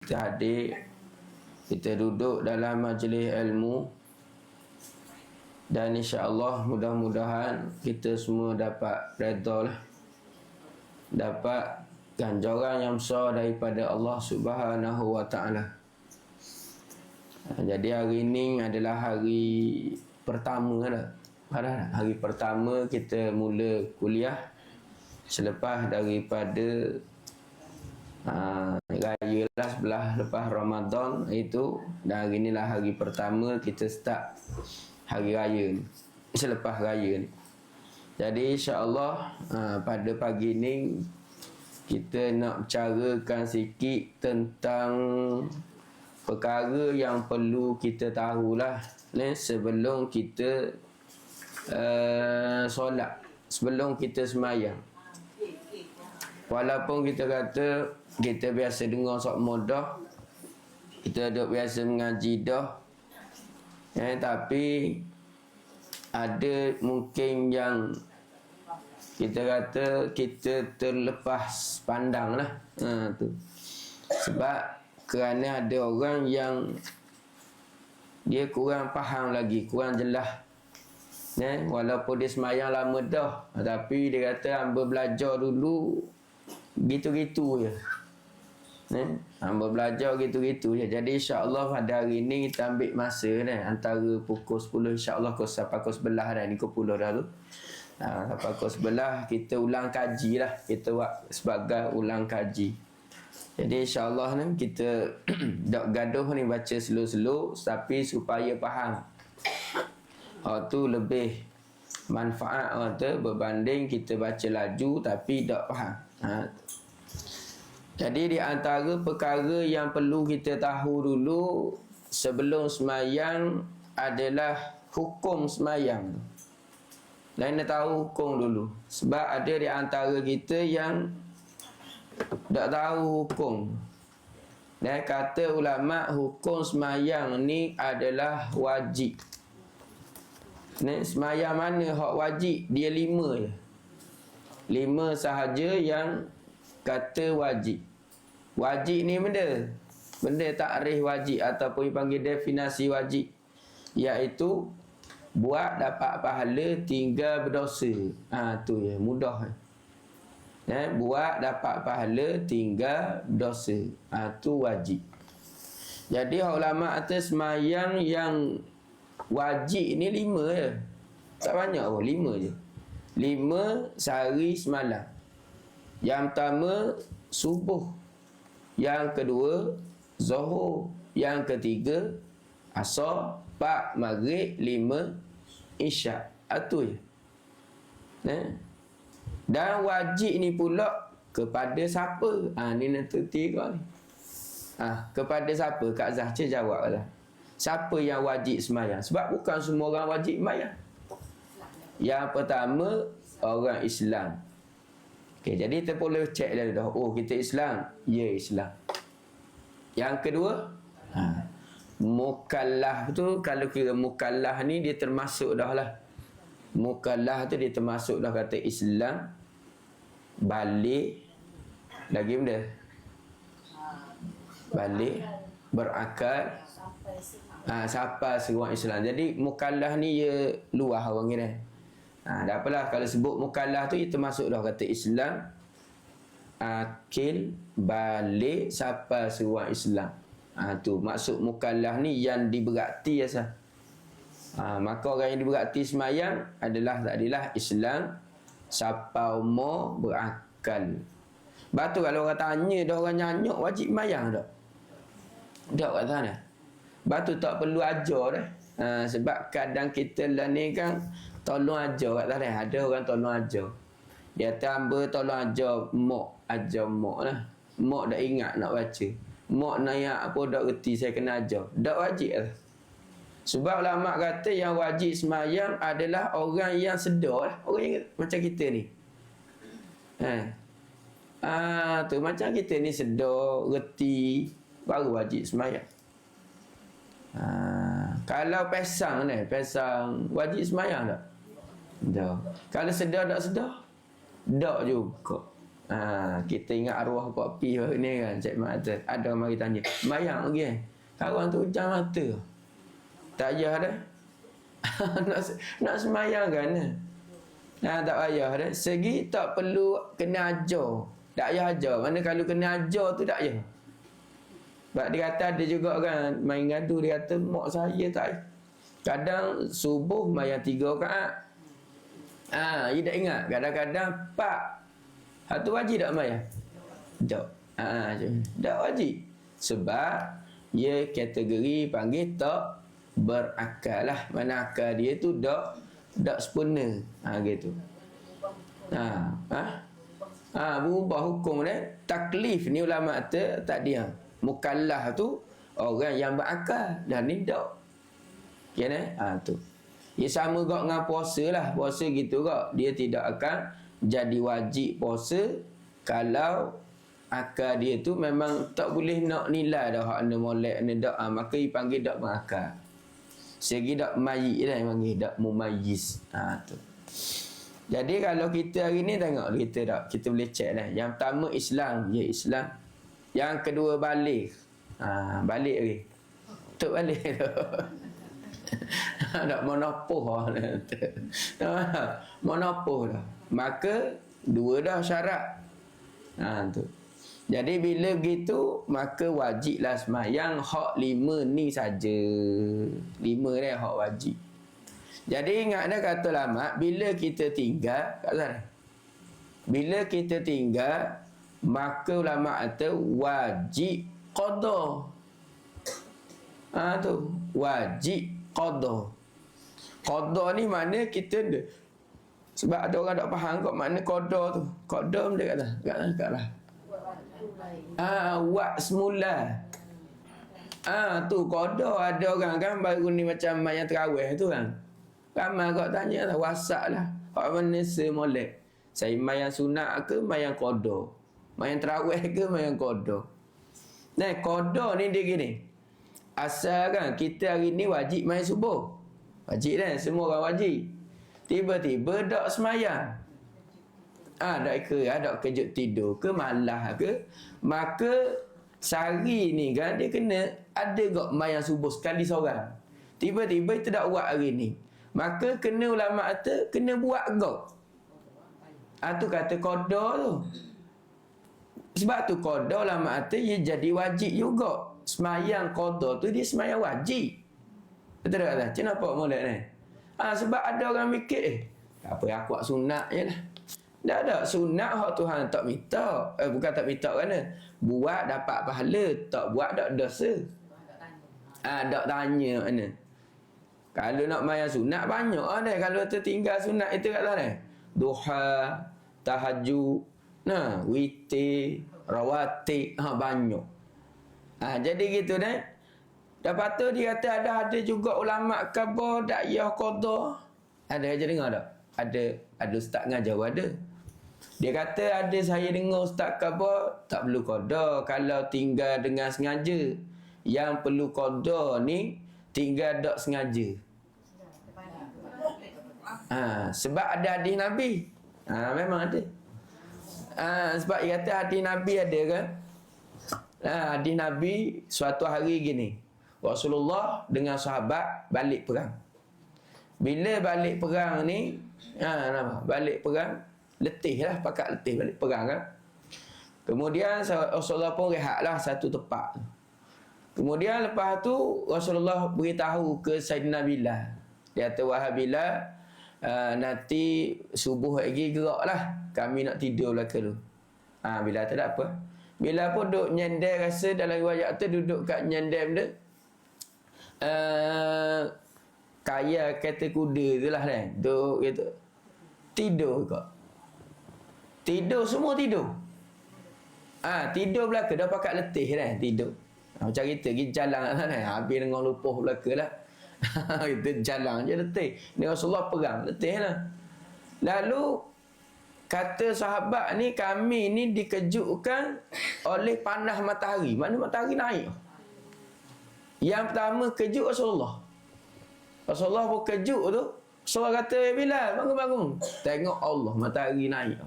kita hadir, kita duduk dalam majlis ilmu, dan insya-Allah mudah-mudahan kita semua dapat redha lah, dapat ganjaran yang besar daripada Allah Subhanahu wa taala. Jadi hari ini adalah hari pertama dah. Hari pertama kita mula kuliah selepas daripada raya lah, sebelah lepas Ramadan itu. Dan hari inilah hari pertama kita start hari raya ni, selepas raya ni. Jadi insya-Allah pada pagi ni kita nak bicarakan sikit tentang perkara yang perlu kita tahulah sebelum kita solat, sebelum kita semayang. Walaupun kita kata kita biasa dengar sok modah, kita duk biasa mengaji dah, tapi ada mungkin yang kita kata kita terlepas pandang lah. Tu. Sebab kerana ada orang yang dia kurang faham lagi, kurang jelas. Walaupun dia semayang lama dah, tapi dia kata hamba belajar dulu gitu-gitu je. Hamba belajar gitu-gitu je. Jadi insya-Allah pada hari ni kita ambil masa antara pukul 10 insya-Allah sampai pukul 11 dah, ni pukul 10 dah tu. Sampai pukul 11 kita ulang kaji lah. Kita buat sebagai ulang kaji. Jadi insya-Allah ni kita dak gaduh ni baca slow-slow tapi supaya faham. Tu lebih manfaat berbanding kita baca laju tapi tak faham. Jadi di antara perkara yang perlu kita tahu dulu sebelum semayang adalah hukum semayang. Dan nak tahu hukum dulu. Sebab ada di antara kita yang tak tahu hukum. Dan kata ulama hukum semayang ni adalah wajib. Semayang mana hak wajib? Dia 5 je. 5 sahaja yang kata wajib. Wajib ni benda takrif wajib ataupun dipanggil definisi wajib, iaitu buat dapat pahala, tinggal berdosa. Tu je, mudah. Buat dapat pahala, tinggal berdosa. Tu wajib. Jadi ulama atas semayang yang wajib ni 5 je. Tak banyak pun, 5 je. 5 sehari semalam. Yang pertama subuh, yang kedua zuhur, yang ketiga asar, 4 maghrib, 5 isyak. Itu je. Dan wajib ni pula kepada siapa? Ni nanti 3 ni. Kepada siapa? Kak Zahca jawab lah. Siapa yang wajib semayang? Sebab bukan semua orang wajib semayang. Yang pertama orang Islam. Jadi kita boleh cek dah. Kita Islam. Ya, Islam. Yang kedua, mukallaf tu, kalau kira mukallaf ni dia termasuk dah lah. Mukallaf tu dia termasuk dah kata Islam, balik, lagi benda? Balik, berakal, sampai seruan Islam. Jadi mukallaf ni dia luah orang ni. Tak apalah kalau sebut mukallaf tu, itu masuk dah kata Islam, akil, balik, sampai seruan Islam. Tu maksud mukallaf ni yang diberati asal. Maka orang yang diberati semayang adalah tadilah Islam, sampai umur, berakal. Lepas tu kalau orang tanya dah, orang nyanyuk wajib semayang tak? Tak kat sana. Lepas tu tak perlu ajar dah. Sebab kadang kita lah ni kan tolong ajar kat sana. Ada orang tolong ajar. Dia kata hamba tolong ajar mak lah. Mak dah ingat nak baca. Mak nayak apa dah reti saya kena ajar. Tak wajib lah. Sebab ulama kata yang wajib semayang adalah orang yang sedar lah. Orang yang macam kita ni. Tu macam kita ni sedar, reti, baru wajib semayang. Kalau pesang ni, pesang wajib semayang tak? Tak. Kalau sedar tak sedar? Tak juga. Kita ingat arwah Pak Pi ni kan, Cik Mat kata, ada mari tanya, sembahyang lagi kan? Kawan tu hujam mata. Tak payah dah. nak sembahyang kan? Tak payah dah. Segi tak perlu kena ajar. Tak payah ajar. Mana kalau kena ajar tu tak payah. Sebab dia kata ada juga kan, main gaduh, dia kata, mak saya tak. Kadang subuh sembahyang 3 rakaat. Dia tak ingat. Kadang-kadang 4. Satu wajib tak sembahyang? Tak. Tak wajib. Sebab dia kategori panggil tak berakal lah. Mana akal dia tu tak sempurna. Gitu. Berubah hukum dia. Taklif ni ulama kata tak dia. Mukallaf tu orang yang berakal. Dan ni tak. Okay, tu. Ia sama kok dengan puasa lah. Puasa gitu kok. Dia tidak akan jadi wajib puasa kalau akal dia tu memang tak boleh nak nilai dah hak anda molek anda dak. Maka dia panggil dak berakal. Segi dak mayyiz dah dia panggil dak mumayyiz. Tu. Jadi kalau kita hari ni tengok kita boleh cek dah. Yang pertama Islam, Islam. Yang kedua balik. Balik lagi. Tuk balik tu. Tak monopoh dah. Monopoh dah. Maka 2 dah syarat. Tu. Jadi bila begitu maka wajiblah sembahyang hak 5 ni saja. 5 dah hak wajib. Jadi ingat dah kata lama bila kita tinggal kat sana. Bila kita tinggal maka ulama kata wajib qada. Tu wajib qada. Qada ni mana kita sebab ada orang tak faham kok makna qada tu. Qada dia kata. Wak semula. Tu qada ada orang kan baru ni macam mayang tarawih tu kan. Ramai kok tanya lah WhatsApp lah. Hak mana semolek. Saya mayang sunat ke mayang qada? Mayang tarawih ke mayang qada? Nah, qada ni dia gini. Asal kan kita hari ni wajib main subuh. Wajib kan? Semua orang wajib. Tiba-tiba tak semayang. Tak ke, ada kejut tidur ke, malah ke. Maka sehari ni kan dia kena ada kok mayang subuh sekali seorang. Tiba-tiba kita tak buat hari ni. Maka kena ulama kata kena buat kok. Tu kata qada tu. Sebab tu qada ulama kata ia jadi wajib juga. Semayang qada tu dia semayang wajib. Betul tak? Macam nampak molek ni? Sebab ada orang mikir apa yang aku buat sunat je lah. Tak ada. Sunat hak Tuhan tak minta. Bukan tak minta kerana buat dapat pahala. Tak buat tak dosa. Tak tanya mana. Kalau nak mayang sunat banyak lah dah. Kalau tertinggal sunat itu kat sana. Duha, tahajud, witir, rawatib. Banyak. Jadi gitu dah. Lepas tu dia kata ada juga ulama khabar dakyah qada. Ada aja dengar tak? Ada ustaz ngajar ada. Dia kata ada saya dengar ustaz khabar tak perlu qada kalau tinggal dengan sengaja. Yang perlu qada ni tinggal tak sengaja. Sebab ada hadis Nabi. Memang ada. Sebab dia kata hadis Nabi ada kan? Hadis Nabi suatu hari gini. Rasulullah dengan sahabat balik perang. Bila balik perang ni, balik perang, letih lah, pakat letih balik perang kan. Kemudian Rasulullah pun rehatlah satu tempat. Kemudian lepas tu Rasulullah beritahu ke Sayyidina Bilal. Dia kata, wahai Bilal, nanti subuh lagi geraklah. Kami nak tidur belakang tu. Bilal tak ada apa. Bilal pun duduk nyender, rasa dalam riwayat tu duduk kat nyender dia. Kaya kata kuda tu lah kan. Duduk gitu. Tidur kok. Tidur, semua tidur. Tidur belakang. Dah pakat letih kan. Tidur. Macam kita pergi jalan kan. Habis dengan lupuh belakang lah. Kita jalan je letih. Ni Rasulullah perang. Letih lah. Lalu kata sahabat ni, kami ni dikejutkan oleh panas matahari. Mana matahari naik. Yang pertama kejut Rasulullah. Rasulullah pun kejut tu. Rasulullah kata, Bilal, bangun-bangun. Tengok Allah, matahari naik.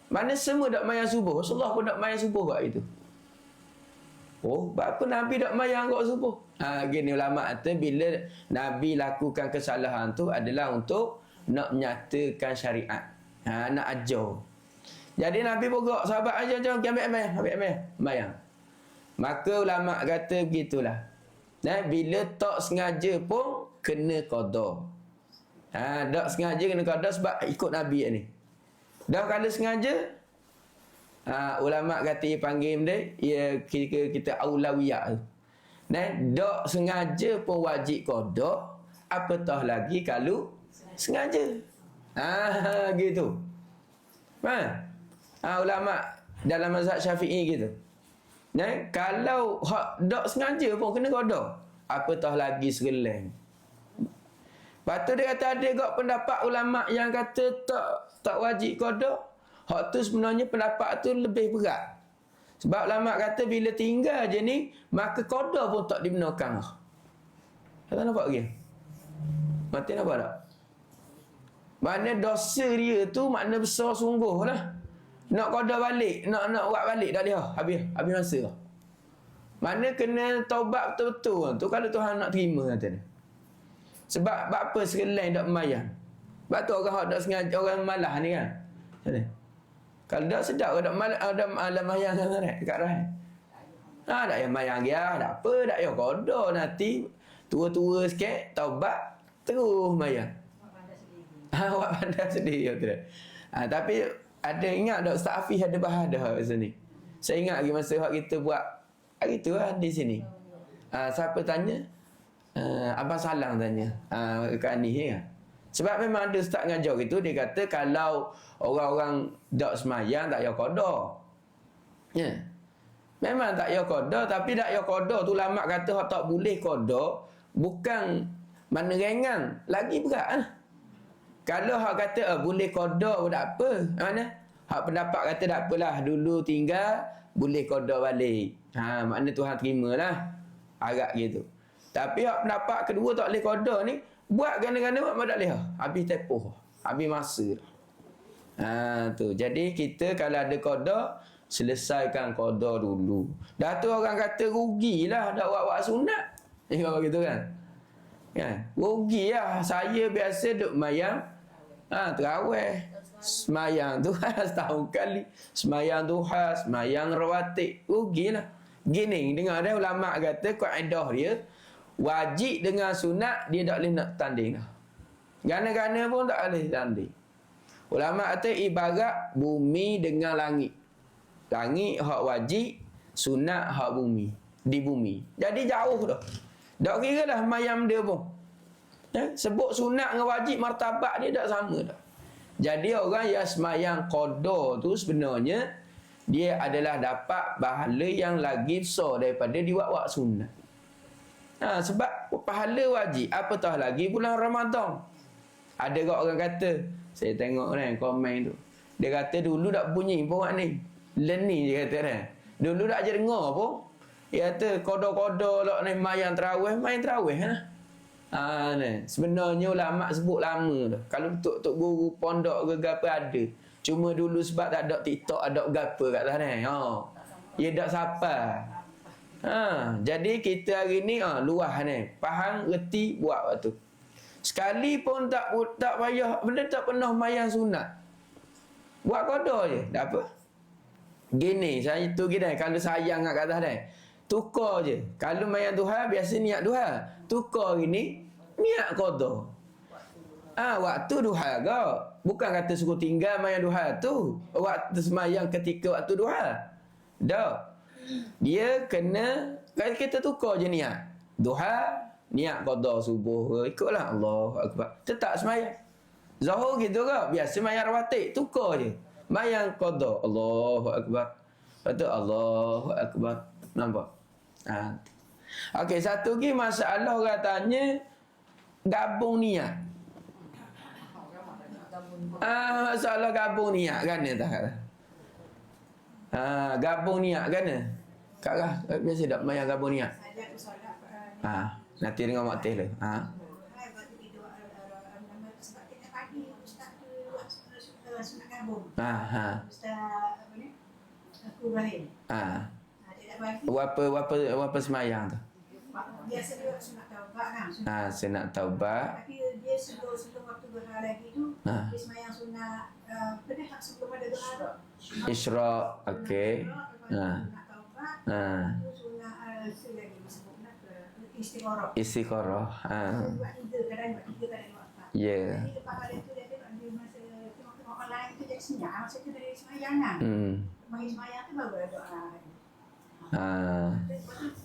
Mana semua dak mayang subuh. Rasulullah pun dak mayang subuh kat itu. Oh, apa Nabi dak mayang kat subuh? Gini ulama kata bila Nabi lakukan kesalahan tu adalah untuk nak menyatakan syariat. Nak ajar. Jadi Nabi pokok sahabat ajar ambil mayang. Maka ulama kata begitulah. Bila tak sengaja pun kena qada. Tak sengaja kena qada sebab ikut Nabi ni. Dah kalau sengaja ulama kata dia panggil dia kita aulawiyah tu. Tak sengaja pun wajib qada, apatah lagi kalau sengaja. Gitu. Ulama dalam mazhab Syafi'i gitu. Kalau hak tak sengaja pun kena qada, apatah lagi sereleng. Lepas tu dia kata ada gak pendapat ulama yang kata tak wajib qada. Hak tu sebenarnya pendapat tu lebih berat. Sebab ulama kata bila tinggal je ni, maka qada pun tak dibenarkan. Kata nampak lagi? Mati nampak tak? Mana dosa dia tu makna besar sungguh lah. Nak qada balik, nak buat balik tak boleh. Habis masa lah. Mana kena taubat betul-betul tu kalau Tuhan nak terima kata dia. Sebab apa sekalian tak memayang. Sebab tu orang tak sengaja, orang malah ni kan. Kalau tak sedap orang tak malah mayang sangat dekat rahim. Tak payah mayang dia, tak apa, tak payah qada nanti tua-tua sikit taubat terus mayang. Awak pandai sedih betul. Tapi ada ingat tak Ustaz Hafiz ada bahadah kat sini. Saya ingat lagi masa kita buat hari tu di sini. Siapa tanya? Abang Salang tanya. Kat ni ya. Sebab memang ada ustaz ngajar gitu, dia kata kalau orang-orang tak semayang tak payah qada. Ya. Memang tak payah qada, tapi tak payah qada tu ulama kata hak tak boleh qada bukan mana ringan, lagi berat lah. Kalau hak kata boleh qada pun tak apa. Mana? Hak pendapat kata tak apalah, dulu tinggal boleh qada balik. Makna Tuhan terimalah. Agak gitu. Tapi hak pendapat kedua tak boleh qada ni, buat gana-gana buat tak boleh. Habis tempoh. Habis masa. Tu. Jadi kita kalau ada qada, selesaikan qada dulu. Dah tu orang kata rugilah dak buat sunat. Kalau gitu kan. Rugilah. Saya biasa duk mayang terawih, semayang duha setahun kali, semayang duha, semayang rawatib, rugilah. Gini, dengar ada ulama kata kaedah dia wajib dengan sunat dia tak boleh nak tanding. Gana-gana pun tak boleh tanding. Ulama kata ibarat bumi dengan langit. Langit hak wajib, sunat hak bumi, di bumi. Jadi jauh dah. Tak kira lah mayam dia pun. Sebut sunat dengan wajib martabat dia tak sama dah. Jadi orang yang semayang qada tu sebenarnya dia adalah dapat pahala yang lagi besar daripada dia buat sunat. Sebab pahala wajib, apatah lagi bulan Ramadan. Ada orang kata, saya tengok kan komen tu. Dia kata dulu tak bunyi pun ni. Leni dia kata kan. Dulu tak ajar dengar pun. Dia kata qada-qada lah ni mayang terawih lah. Sebenarnya ulama sebut lama dah. Kalau tok guru pondok ke apa ada. Cuma dulu sebab tak ada TikTok, ada gapo kat sana. Dia tak siapa. Jadi kita hari ni luah ni. Faham, reti, buat waktu. Sekali pun tak payah, benda tak pernah mayang sunat. Buat qada je, tak apa. Gini, saya tu gini, kalau sayang kat atas ni. Tukar je. Kalau mayang duha, biasa niat duha. Tukar gini, niat qada. Waktu duha ke? Bukan kata suruh tinggal mayang duha tu. Waktu semayang ketika waktu duha. Dah. Dia kena, kita tukar je niat. Duha, niat qada subuh. Ikutlah Allahu Akbar. Tetap semayang. Zuhur gitu ke? Biasa mayang rawatib. Tukar je. Mayang qada. Allahu Akbar. Lepas tu Allahu Akbar. Nampak? Okey, satu lagi masalah orang tanya gabung niat. Masalah gabung niat kan tak? Gabung niat kan? Kakak biasa tak mayang gabung niat. Nanti dengan mak teh lah. gabung. Ha. Ustaz apa ni? Aku Ibrahim. Ha. Dia nak bagi. Apa semayang tu? Biasa dia sunat taubat kan. Sunat taubat. Tapi dia sebelum waktu duha lagi tu, dia semayang sunat tak sebelum ada duha tu. Isyraq, okey. Sunat taubat. Itu sunat apa lagi disebut istikharah. Istikharah. Buat 3 kadang buat 3 kadang buat 4. Ya. Jadi lepas pada tu dia masa tengok-tengok online tu jadi senyap. Masa tu dari semayang kan. Bagi semayang tu baru ada doa.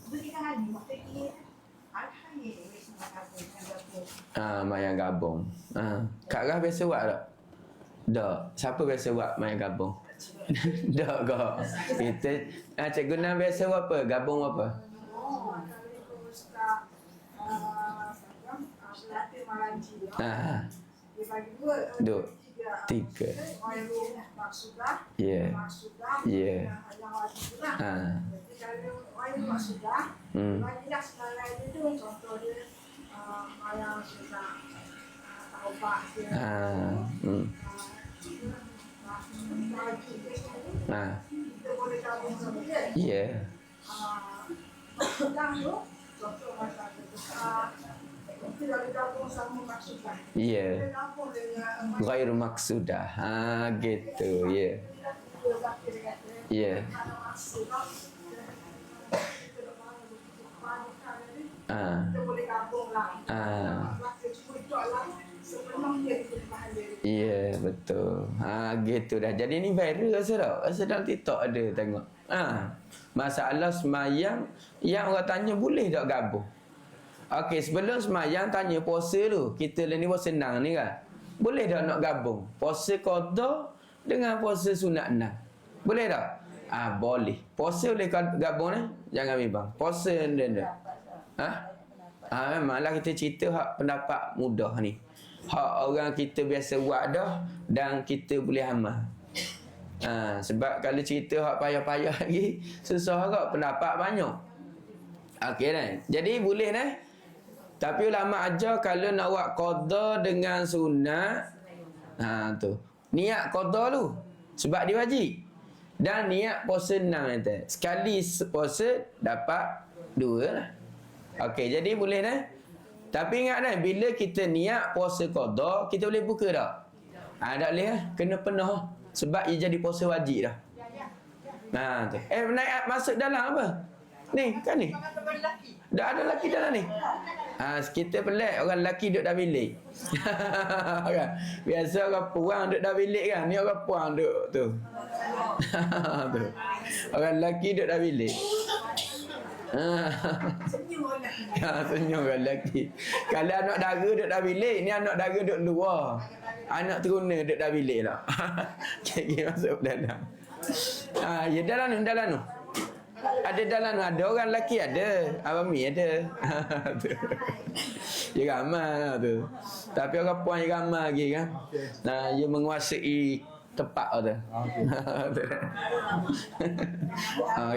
Berikan hari waktu ini mayang gabung. Kak Rah biasa buat tak? Tak. Siapa biasa buat mayang gabung? Tak kok. Kita Cikgu Nam biasa buat apa? Gabung apa? Dia bagi 2 3. Ya. Ya. Kalau orang yang sudah, bagilah segala itu contoh dia mayang sudah taubat dia. Kita boleh gabung sama dia. Ya. Sedang tu contoh masa besar. Kita boleh gabung sama maksudah. Ya. Kita gabung dengan Ghair maksudah. Gitu. Ya. Ya. Kita boleh gabung lah. Sebelum dia boleh. Ya, betul. Gitu dah. Jadi ni viral rasa tak? Rasa dalam TikTok ada tengok. Masalah semayang yang orang tanya boleh tak gabung? Okey, sebelum semayang tanya puasa tu. Kita ni pun senang ni kan. Boleh tak nak gabung? Puasa qada dengan puasa sunat 6. Boleh tak? Boleh. Puasa boleh gabung ni? Jangan bimbang. Puasa dia. Memanglah kita cerita hak pendapat mudah ni. Hak orang kita biasa buat dah dan kita boleh amal. Sebab kalau cerita hak payah-payah lagi susah agak, pendapat banyak. Okey dah. Jadi boleh dah. Tapi ulama ajar kalau nak buat qada dengan sunat, tu. Niat qada tu sebab dia wajib. Dan niat puasa 6 nanti. Sekali puasa dapat 2 lah. Okey, jadi boleh dah. Tapi ingat dah, bila kita niat puasa qada, kita boleh buka tak? Tak boleh lah. Kena penuh. Sebab ia jadi puasa wajib dah. Tu. Naik masuk dalam apa? Ni, kan ni? Dah ada lelaki dalam ni? Kita pelik orang lelaki duduk dalam bilik. Kan? Biasa orang puang duduk dalam bilik kan? Ni orang puang duduk tu. Tu. Orang lelaki duduk dalam bilik. Senyum orang lelaki. Kalau anak dara duduk dalam bilik, ni anak dara duduk luar. Anak teruna duduk dalam bilik lah. Kira masuk dalam. Ya dalam tu. Ada dalam tu. Ada orang lelaki ada. Abang Mi ada. Dia ramai lah tu. Tapi orang puan dia ramai lagi kan. Dia menguasai tepat tu.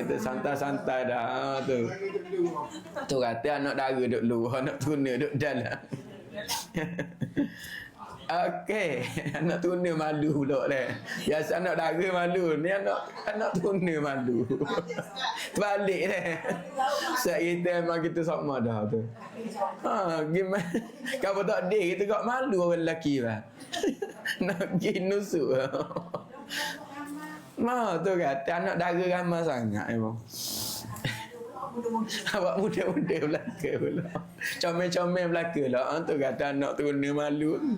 Kita santai-santai dah tu. Tu kata anak dara duduk luar, anak tuna duduk dalam. Okey, anak tuna malu pula dah. Biasa anak dara malu, ni anak tuna malu. Terbalik dah. Sebab kita memang kita sama dah tu. Gimana? Kalau tak ada, kita kat malu orang lelaki lah. Nak pergi nusuk. Tu kata anak dara ramai sangat memang. Awak muda-muda belaka pula. Comel-comel belaka lah. Tu kata anak tuna malu. Tu.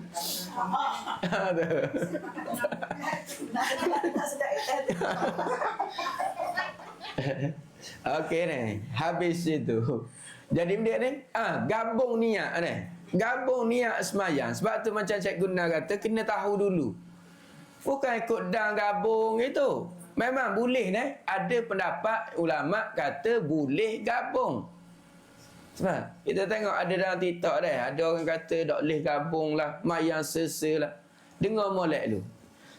Okey ni. Habis itu. Jadi dia ni, gabung niat ni. Gabung niat semayang. Sebab tu macam Cikgu Guna kata, kena tahu dulu. Bukan ikut dan gabung itu. Memang boleh ada pendapat ulama kata boleh gabung. Sebab kita tengok ada dalam TikTok ada orang kata tak boleh gabung lah, mayang sesa lah. Dengar molek dulu.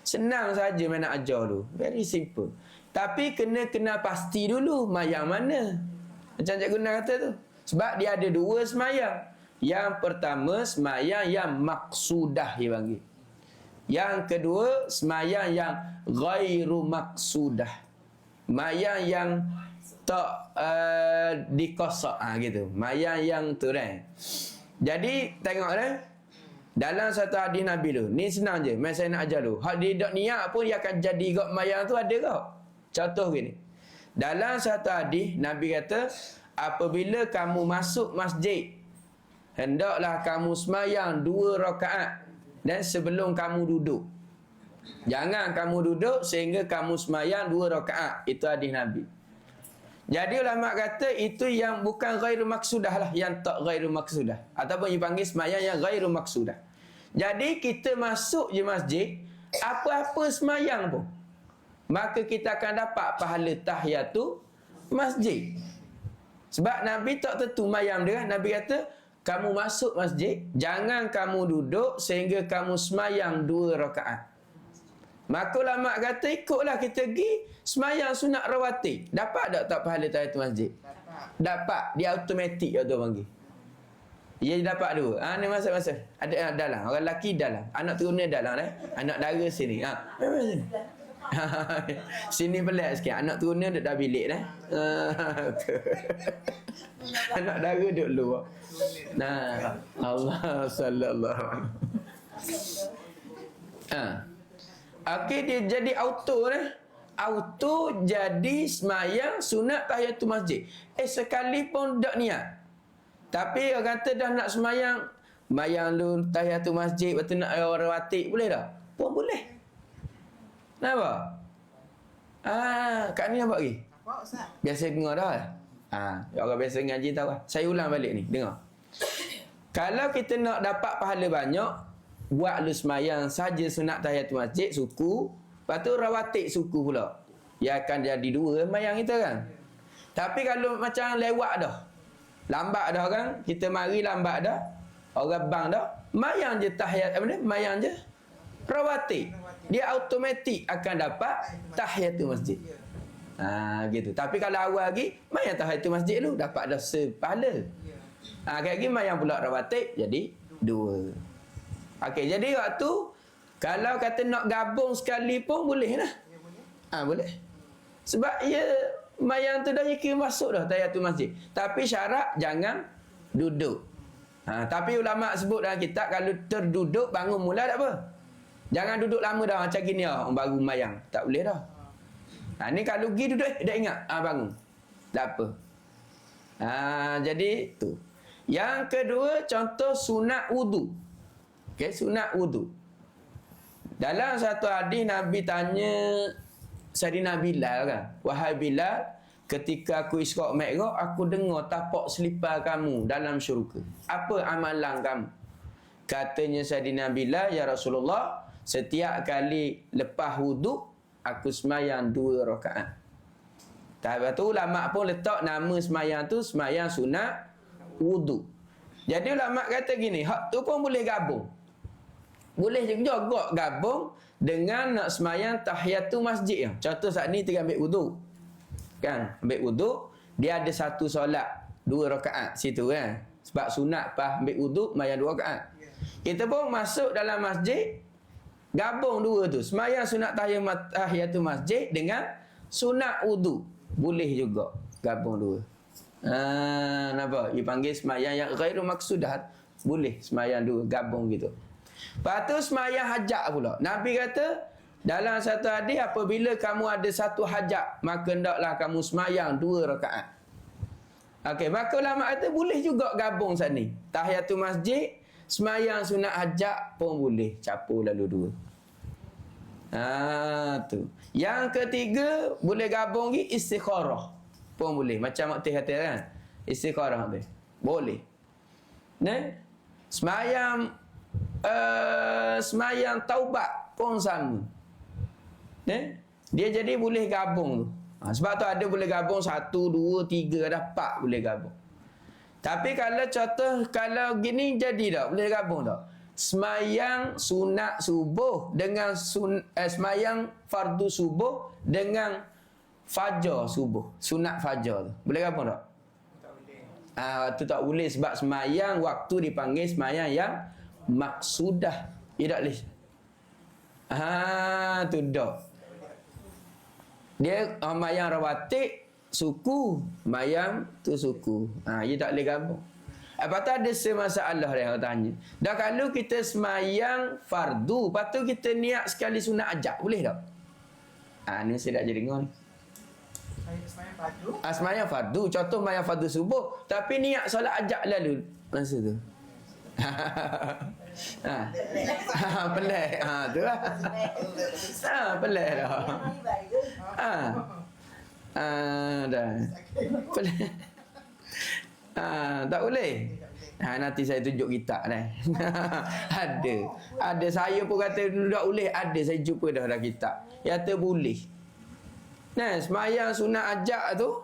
Senang saja main nak ajar dulu. Very simple. Tapi kena pasti dulu mayang mana. Macam Cikgu Guna kata tu. Sebab dia ada 2 semayang. Yang pertama semayang yang maksudah dia panggil. Yang kedua, semayang yang ghairu maksudah. Mayang yang tak dikosak gitu. Mayang yang tu kan. Jadi tengok dalam satu hadis Nabi tu, ni senang je, mai saya nak ajar dulu. Hak dia dak niat pun dia akan jadi gak mayang tu ada kau. Contoh gini. Dalam satu hadis Nabi kata, apabila kamu masuk masjid, hendaklah kamu semayang 2 rakaat dan sebelum kamu duduk. Jangan kamu duduk sehingga kamu semayang 2 rakaat. Itu hadis Nabi. Jadi ulama kata itu yang bukan ghairu maksudah lah, yang tak ghairu maksudah, ataupun dipanggil semayang yang ghairu maksudah. Jadi kita masuk je masjid, apa-apa semayang pun, maka kita akan dapat pahala tahiyatu masjid. Sebab Nabi tak tentu mayam dia. Nabi kata, kamu masuk masjid, jangan kamu duduk sehingga kamu semayang 2 rakaat. Maka ulama kata, ikutlah kita pergi semayang sunat rawatib. Dapat tak pahala tahiyatul masjid? Dapat. Dia automatik tu panggil. Dia dapat 2. Ni masa-masa. Ada dalam. Orang lelaki dalam. Anak turunnya dalam. Anak dara sini. Sini. Sini pelik sikit. Anak turunnya duduk dalam bilik. Anak dara duduk luar. Nah, Allah sallallahu. Okey, dia jadi auto auto jadi semayang sunat tahiyatul masjid. Sekalipun tak niat. Tapi orang kata dah nak semayang, mayang lu tahiyatul masjid, lepas tu nak rawatib, boleh tak? Pun boleh. Kenapa? Kat ni nampak lagi? Nampak Ustaz? Biasa dengar dah. Orang biasa ngaji tahu lah. Saya ulang balik ni, dengar. Kalau kita nak dapat pahala banyak, buat lu semayang saja sunat tahiyatul masjid, suku. Lepas tu rawatib suku pula. Ia akan jadi 2 semayang kita kan. Tapi kalau macam lewat dah, lambat dah kan, kita mari lambat dah, orang bang dah, mayang je tahiyat, mayang je rawatib. Dia automatik akan dapat tahiyatul masjid. Gitu. Tapi kalau awal lagi, mayang tahiyatul masjid lu dapat dah sepahala. Kayak lagi mayang pula rawatib, jadi 2. Okey, jadi waktu kalau kata nak gabung sekali pun boleh lah. Boleh. Sebab mayang tu dah kira masuk dah tahiyatul masjid. Tapi syarat jangan duduk. Tapi ulama sebut dalam kitab, kalau terduduk bangun mula tak apa. Jangan duduk lama dah macam gini baru mayang. Tak boleh dah. Ni kalau pergi duduk dah ingat bangun. Tak apa. Jadi tu. Yang kedua, contoh sunat wudu. Okay, sunat wudu. Dalam satu hadis Nabi tanya Sayyidina Bilal kan, wahai Bilal, ketika aku Isra' Mi'raj, aku dengar tapak selipar kamu dalam syurga. Apa amalan kamu? Katanya Sayyidina Bilal, ya Rasulullah, setiap kali lepas wudu, aku semayang 2 rakaat. Lepas tu ulama pun letak nama semayang tu semayang sunat wudu. Jadi ulama kata gini, hak tu pun boleh gabung. Boleh juga gabung dengan nak semayang tahiyatul masjid. Contoh saat ni tengah ambil wudu. Kan? Ambil wudu, dia ada satu solat 2 rakaat situ kan. Sebab sunat pas ambil wudu, semayang 2 rakaat. Kita pun masuk dalam masjid, gabung 2 tu. Semayang sunat tahiyatul masjid dengan sunat wudu. Boleh juga gabung 2. Nampak? Dia panggil semayang yang ghairu maksudah. Boleh semayang 2, gabung gitu. Lepas tu semayang hajat pula. Nabi kata, dalam satu hadis, apabila kamu ada satu hajat, maka hendaklah kamu semayang 2 rakaat. Okey, maka ulama kata boleh juga gabung saat ni. Tahiyatul masjid, semayang sunat hajat pun boleh. Capur lalu 2. Tu. Yang ketiga, boleh gabung lagi istikharah. Pun boleh. Macam Mak Teh kata kan. Istikharah tu. Boleh. Semayang taubat pun sama. Dia jadi boleh gabung tu. Sebab tu ada boleh gabung 1, 2, 3, ada 4 boleh gabung. Tapi kalau contoh, kalau gini jadi tak? Boleh gabung tak? Semayang sunat subuh dengan semayang fardu subuh dengan fajar subuh. Sunat fajar tu. Boleh gabung tak? Tak boleh. Waktu tak boleh sebab semayang waktu dipanggil semayang yang maksudah. Dia tak boleh. Tu dah. Dia mayang rawatib suku, mayang tu suku. Dia tak boleh gabung. Lepas tu ada semasalah dia orang tanya. Dah kalau kita semayang fardu, lepas tu kita niat sekali sunat ajak, boleh tak? Ni saya dah jadi dengar ni. Semayang fardu. Semayang fardu, contoh mayang fardu subuh, tapi niat solat ajak lalu masa tu. Pelik. Tu lah. Pelik dah. Dah. Pelik. Tak boleh. Nanti saya tunjuk kitab dah. Ada saya pun kata dulu tak boleh. Ada saya jumpa dah kitab. Kata boleh. Semayang sunat ajak tu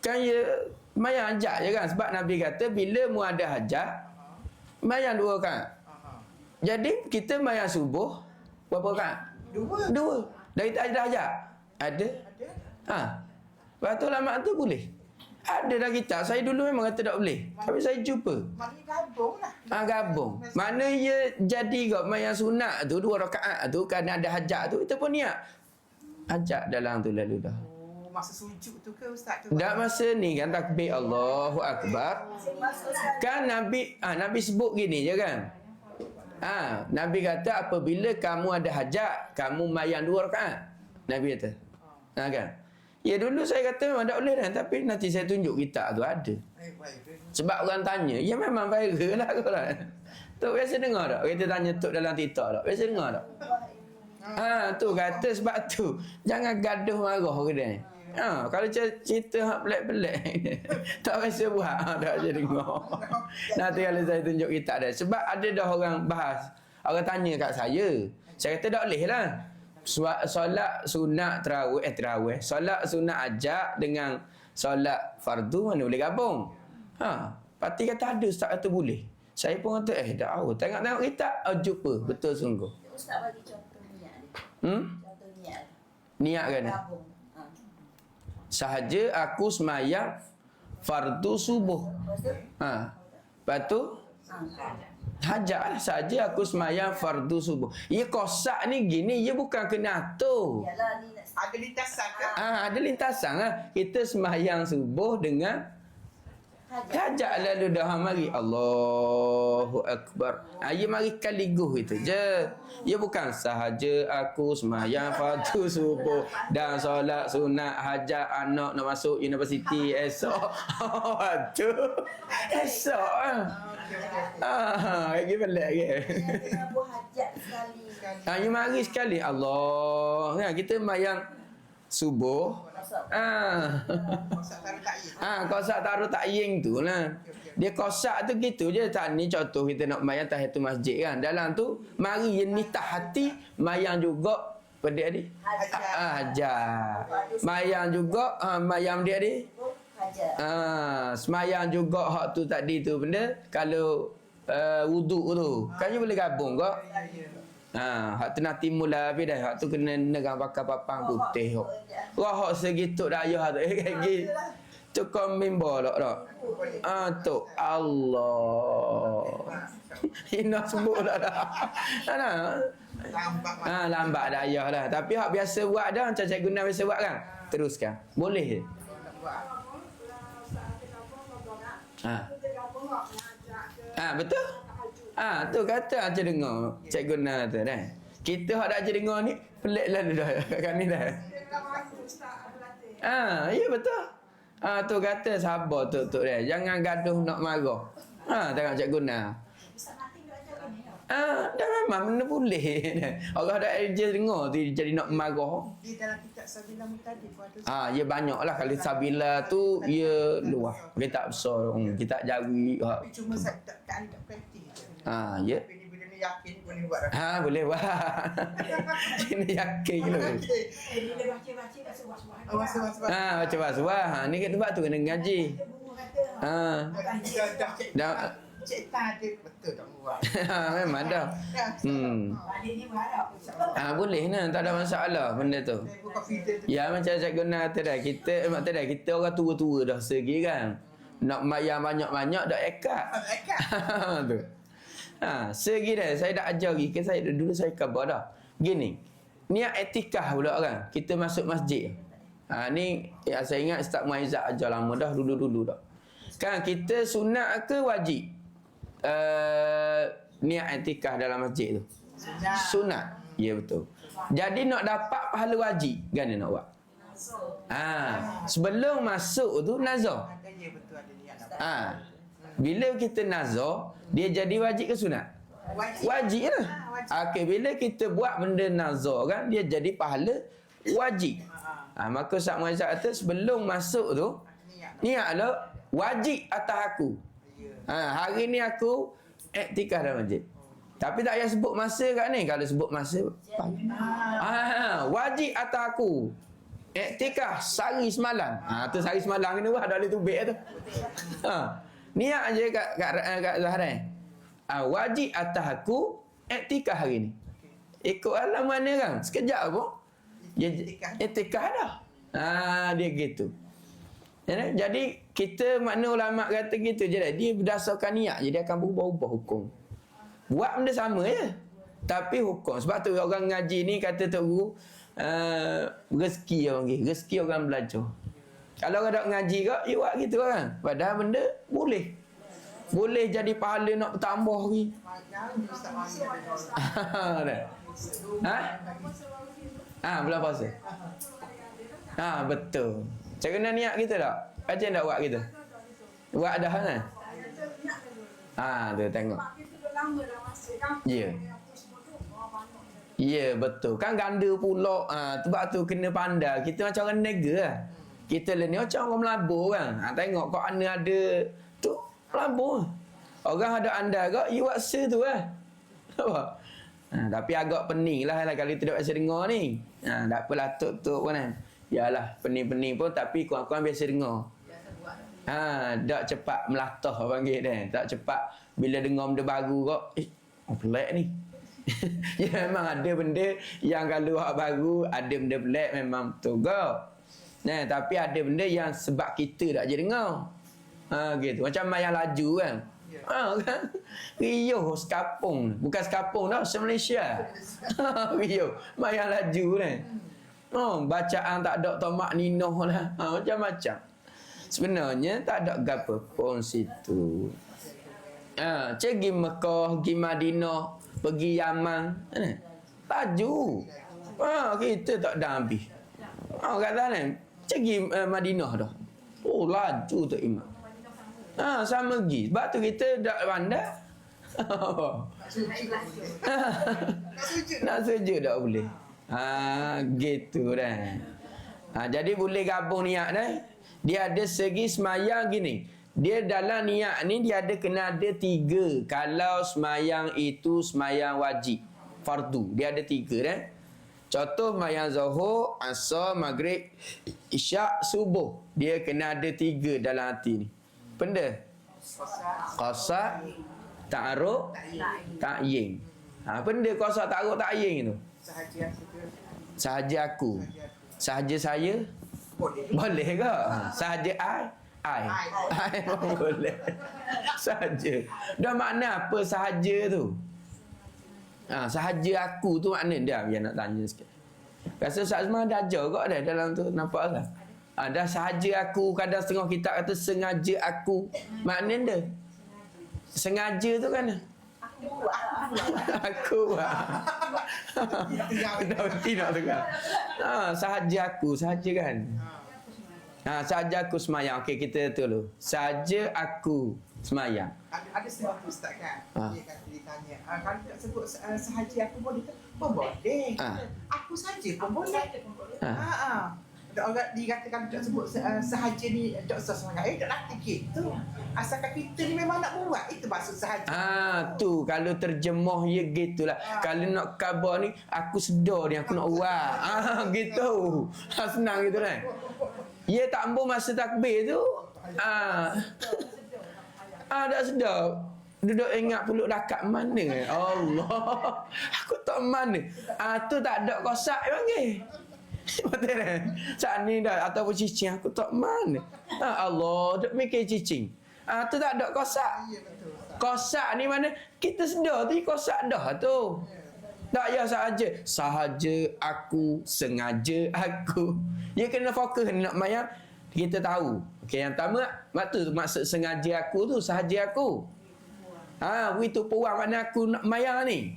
kan ya semayang ajak je kan. Sebab Nabi kata bila mu ada hajat semayang 2 rakaat. Jadi kita semayang subuh berapa rakaat? 2. Dah kita ada hajat? Ada. Lepas tu lama tu boleh. Ada dah kitab. Saya dulu memang kata tak boleh. Tapi saya jumpa. Maknanya gabung lah. Gabung. Mana ia jadi kot mayang sunat tu 2 rakaat tu kerana ada hajat tu kita pun niat. Hajat dalam tu lalu dah. Masa sujud tu ke Ustaz tu? Dah masa ni kan takbir Allahu Akbar. Kan Nabi sebut gini je kan. Nabi kata apabila kamu ada hajat, kamu mayang 2 rakaat. Nabi kata. Kan? Ya dulu saya kata memang tak boleh dah. Tapi nanti saya tunjuk kitab tu ada. Sebab orang tanya. Ya memang viral lah korang. Tok biasa dengar tak? Kita tanya Tok dalam TikTok tak? Biasa dengar tak? Tu kata sebab tu. Jangan gaduh marah ke dia. Kalau cerita pelik-pelik. Tak biasa buat. Tak je dengar. Nanti kalau saya tunjuk kitab dia. Sebab ada dah orang bahas. Orang tanya kat saya. Saya kata tak boleh lah. Solat sunat terawih, solat sunat ajak dengan solat fardu mana boleh gabung. Pati kata ada, Ustaz kata boleh. Saya pun kata dah tahu. Tengok kitab, jumpa betul sungguh. Ustaz bagi contoh niat. Contoh niat. Niat kan? Gabung. Sahaja aku semayang fardu subuh. Lepas tu hajat saja aku semayang fardu subuh. Ia kosak ni gini, ia bukan kena atur. Yalah ni nak Ada lintasan ke? Ada lintasan lah. Kita semayang subuh dengan hajat lalu dah mari Allahu Akbar. Ia mari kaligus itu je. Ia bukan sahaja aku semayang fardu subuh dan solat sunat hajat anak nak masuk universiti esok. Esok lagi balik lagi. kena buat hajat sekali. Ia mari sekali Allah. Kita semayang subuh. Kosak taruh takyin tu lah. Dia kosak tu gitu je. Tak ni contoh kita nak mayang tahiyatul masjid kan. Dalam tu mari yang nitah hati mayang juga pada adik. Hajat. Mayang juga mayang dia adik. Semayang juga hak tu tadi tu benda kalau wuduk tu. Kan boleh gabung kok. Hak tu nak timbul lah habis dah. Hak tu kena negang pakai papang putih kok. Wah hak segitu dah ayah tu. Gigi. Tu kau mimba tak? Tu Allah. Ina sebut dah. Lambat dah ayah dah. Tapi hak biasa buat dah macam cikgu Guna biasa buat kan. Teruskan. Boleh je. Betul. Tu kata aja dengar cikgu Guna tu dah. Kita hak dak aja dengar ni pelik lah dah kat ni dah. Ya betul. Tu kata sabar tu dia. Jangan gaduh nak marah. Tengok cikgu Guna. Dah memang benda boleh. Orang dak aja dengar tu jadi nak marah. Di dalam kitab Sabila Mutadid pun ada. Ya banyaklah kalau Sabila tu ia luah. Kita tak besar. Kita tak jari. Tapi cuma saya tak praktis. Ya. Tapi bila ni yakin boleh buat. Boleh buat. Kena yakin dulu. Bila baca-baca kat sebuah-sebuah. Baca-baca. Ni kat tempat tu kena ngaji. Dah. Cik tak ada betul tak buat. Memang dah. Balik ni berharap. Boleh nah, tak ada masalah benda tu. Buka video tu. Ya macam Cikgu Guna kata dah, kita orang tua-tua dah segi kan. Nak mayang banyak-banyak dak ekat. Tu. Segi dah saya dah ajar lagi. Saya dulu saya khabar dah. Gini. Niat etikah pula kan. Kita masuk masjid. Ni saya ingat Ustaz Muaizat ajar lama dah, dulu-dulu dah. Kan kita sunat ke wajib? Niat etikah dalam masjid tu. Sunat. Ya betul. Jadi nak dapat pahala wajib, kan nak buat? Sebelum masuk tu nazar. Ya betul ada niat nak. Bila kita nazar, dia jadi wajib ke sunat? Wajib lah. Okey, bila kita buat benda nazar kan, dia jadi pahala wajib. Maka Ustaz Muaizat kata sebelum masuk tu, niatlah wajib atas aku. Hari ni aku iktikaf dalam masjid. Tapi tak payah sebut masa kat ni. Kalau sebut masa, wajib atas aku iktikaf sehari semalam. Tu sehari semalam kena buat, tak boleh tubik tu. Niat je kat Zahran. Wajib atas aku iktikaf hari ni. Ikut alam mana kan? Sekejap pun iktikaf dah. Dia gitu. Jadi kita makna ulama kata gitu je dah. Dia berdasarkan niat je, dia akan berubah-ubah hukum. Buat benda sama je, tapi hukum. Sebab tu orang ngaji ni kata Tok Guru, rezeki orang panggil, rezeki orang belajar. Kalau orang tak ngaji kau, you buat gitu kan. Padahal benda boleh. Boleh jadi pahala nak bertambah lagi. Bulan puasa. Betul. Cara nak niat kita tak? Macam tak buat kita? Buat dah kan? Tu tengok. Ya. Ya, betul. Kan ganda pula. Sebab tu kena pandai. Kita macam orang nega lah. Kita ni macam orang melabur kan. Tengok kau ada tu melabur. Orang ada anda kau, you buat tu lah. Tapi agak pening lah kalau kita tak biasa dengar ni. Tak apalah tok-tok pun kan. Yalah, pening-pening pun tapi kurang-kurang biasa dengar. Tak cepat melatah panggil dia. Tak cepat bila dengar benda baru kau, pelik ni. Ya memang ada benda yang kalau awak baru, ada benda pelik memang betul kau. Tapi ada benda yang sebab kita tak je dengar. Gitu. Macam mayang laju kan. Kan? Riuh sekapung. Bukan sekapung dah, se-Malaysia. Riuh. Mayang laju kan. Bacaan tak ada tomak ninoh lah. Macam-macam. Sebenarnya tak ada apa pun situ. Cik pergi Mekah, pergi Madinah, pergi Yaman. Laju. Kita tak dah habis. Kata ni, cik pergi Madinah dah. Laju tu imam. Sama pergi. Sebab tu kita tak pandai. Nak sujud tak boleh. Gitu dah. Jadi boleh gabung niat dah. Dia ada segi semayang gini. Dia dalam niat ni dia ada kena ada 3. Kalau semayang itu semayang wajib, fardu, dia ada 3 dah. Contoh semayang Zuhur, Asar, Maghrib, Isyak, Subuh. Dia kena ada 3 dalam hati ni. Benda qasa, ta'aruf, ta'yin. Benda qasa, ta'aruf, ta'yin tu. Sahaja aku. Sahaja saya. Boleh ke? Sahaja I pun boleh. Sahaja. Dah makna apa sahaja tu? Sahaja aku tu makna dia. Biar nak tanya sikit. Rasa Ustaz Azman dah ajar kot dah dalam tu. Nampak tak? Dah sahaja aku. Kadang setengah kitab kata sengaja aku. Makna dia. Sengaja tu kan? Aku dah berhenti nak dengar. Sahaja aku. Sahaja kan? Sahaja aku semayang. Okey, kita dulu. Sahaja aku semayang. Ada sebab Ustaz kan? Dia kata ditanya. Kalau tak sebut sahaja aku boleh ke? Boleh. Aku saja pun boleh. Orang dikatakan tak sebut sahaja ni tak sesuai. Tak nak gitu. Asalkan kita ni memang nak buat, itu maksud sahaja. Tu kalau terjemah ya gitulah. Kalau nak khabar ni aku sedar ni aku nak buat. Gitu. Senang gitu kan. Ya tak ambil masa takbir tu. Tak sedar. Duduk ingat puluk lakat mana. Allah. Aku tak mana. Tu tak ada kosak panggil. Betul kan? Saat ni dah ataupun cicing aku tak mana. Allah, duk mikir cicing. Tu tak ada kosak. Kosak ni mana? Kita sedar tu kosak dah tu. Tak payah sahaja aku, sengaja aku. Dia kena fokus ni nak mayang. Kita tahu. Okey, yang pertama, maksud sengaja aku tu sahaja aku. Itu peluang mana aku nak mayang ni.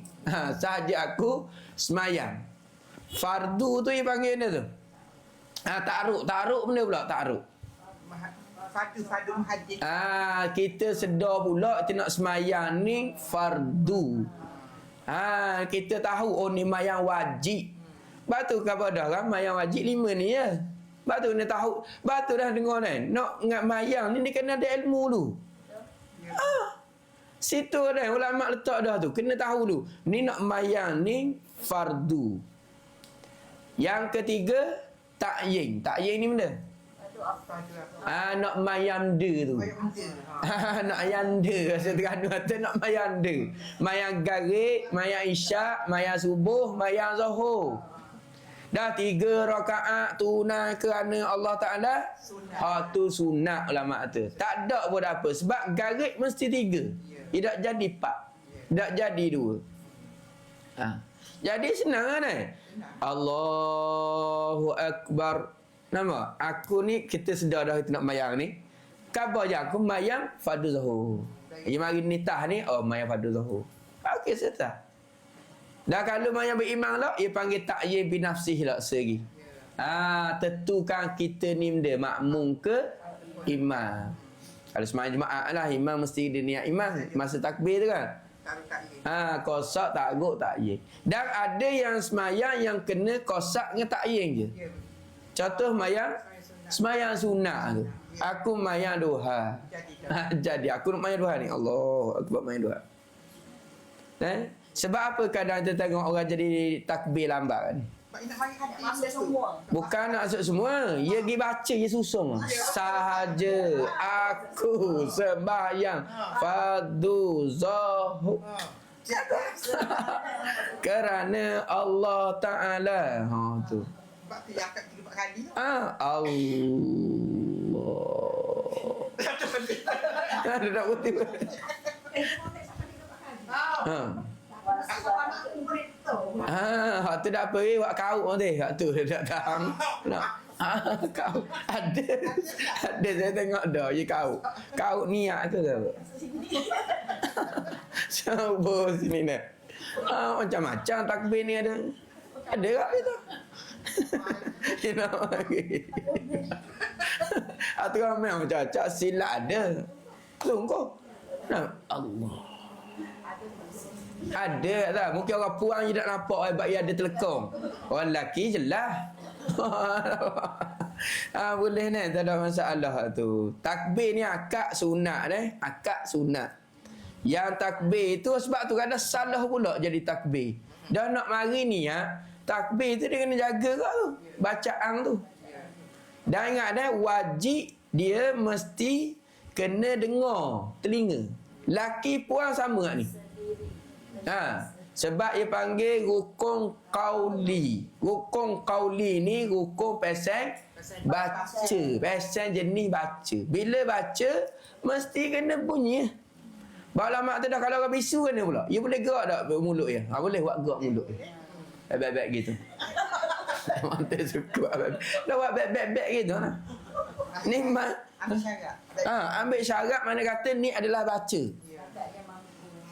Sahaja aku semayang. Fardu tu dia panggil dia tu. Ta'aruk benda pula ta'aruk. Fardu muhaddith. Kita sedar pula kita nak semayang ni fardu. Kita tahu ni mayang wajib. Batu kata dah kan mayang wajib 5 ni ya. Batu kena tahu. Batu dah dengar ni. Nak ingat mayang ni dia kena ada ilmu dulu. Situ dah ulama letak dah tu. Kena tahu dulu. Ni nak mayang ni fardu. Yang ketiga ta'yin. Ta'yin ni benda. Nak mayanda tu. Nak yanda. Rasa Terengganu kata nak mayanda. Mayang garik, mayang isyak, mayang subuh, mayang zuhur. Dah 3 rakaat tunai kerana Allah Ta'ala. Tu sunat ulama kata. Tak ada pun apa. Sebab garik mesti 3. Tidak jadi 4. Tidak jadi 2. Jadi senang kan? Allahu Akbar. Nama, aku ni kita sedar dah kita nak mayang ni. Khabar je aku mayang fardu zuhur. Mari nitah ni, mayang fardu zuhur. Okey, setah. Dah kalau mayang berimam lah, ia panggil ta'yin bi nafsih lah segi. Tentukan kita ni benda makmum ke imam. Kalau semayang jemaah lah, imam mesti dia niat imam masa takbir tu kan. Kosak ta'aruk ta'yin. Dan ada yang semayang yang kena kosak dengan ta'yin je. Contoh semayang sunat tu. Aku mayang duha. Jadi aku nak mayang duha ni. Allah, aku buat mayang duha. Sebab apa kadang kita tengok orang jadi takbir lambat kan? Masuk semua. Bukan nak masuk semua. Dia pergi baca, dia susung. Sahaja aku sembahyang fardu zuhur. Kerana Allah Ta'ala. Tu. Sebab tu yang akan 3-4 kali. Allah. Ada tak putih. Hak tu dak apa wak kau nanti. Hak tu dak tahu. Nak. Kau ada saya tengok dah je kau. Kau niat tu tak. Cuba sini ni. Macam-macam takbir ni ada. Ada tak itu? Kena lagi. Atau ramai macam-macam silap ada. Sungguh. Allah. Ada tak? Mungkin orang puang je tak nampak sebab dia ada telekong. Orang lelaki jelas. Boleh ni, tak ada masalah tu. Takbir ni akad sunat akad sunat. Yang takbir tu sebab tu ada salah pula jadi takbir. Dah nak mari ni takbir tu dia kena jaga kau tu. Bacaan tu. Dan ingat wajib dia mesti kena dengar telinga. Laki puan sama tak ni? Sebab dia panggil rukun qauli. Rukun qauli ni rukun pesan baca. Pesan jenis baca. Bila baca mesti kena bunyi. Ulama tu dah kalau orang bisu kena pula. Dia boleh gerak tak mulut dia? Boleh buat gerak mulut dia. Baik-baik gitu. Mantai suka baik. Dah buat baik-baik gitu nah. Ni ambil syarat. Ambil syarat mana kata ni adalah baca.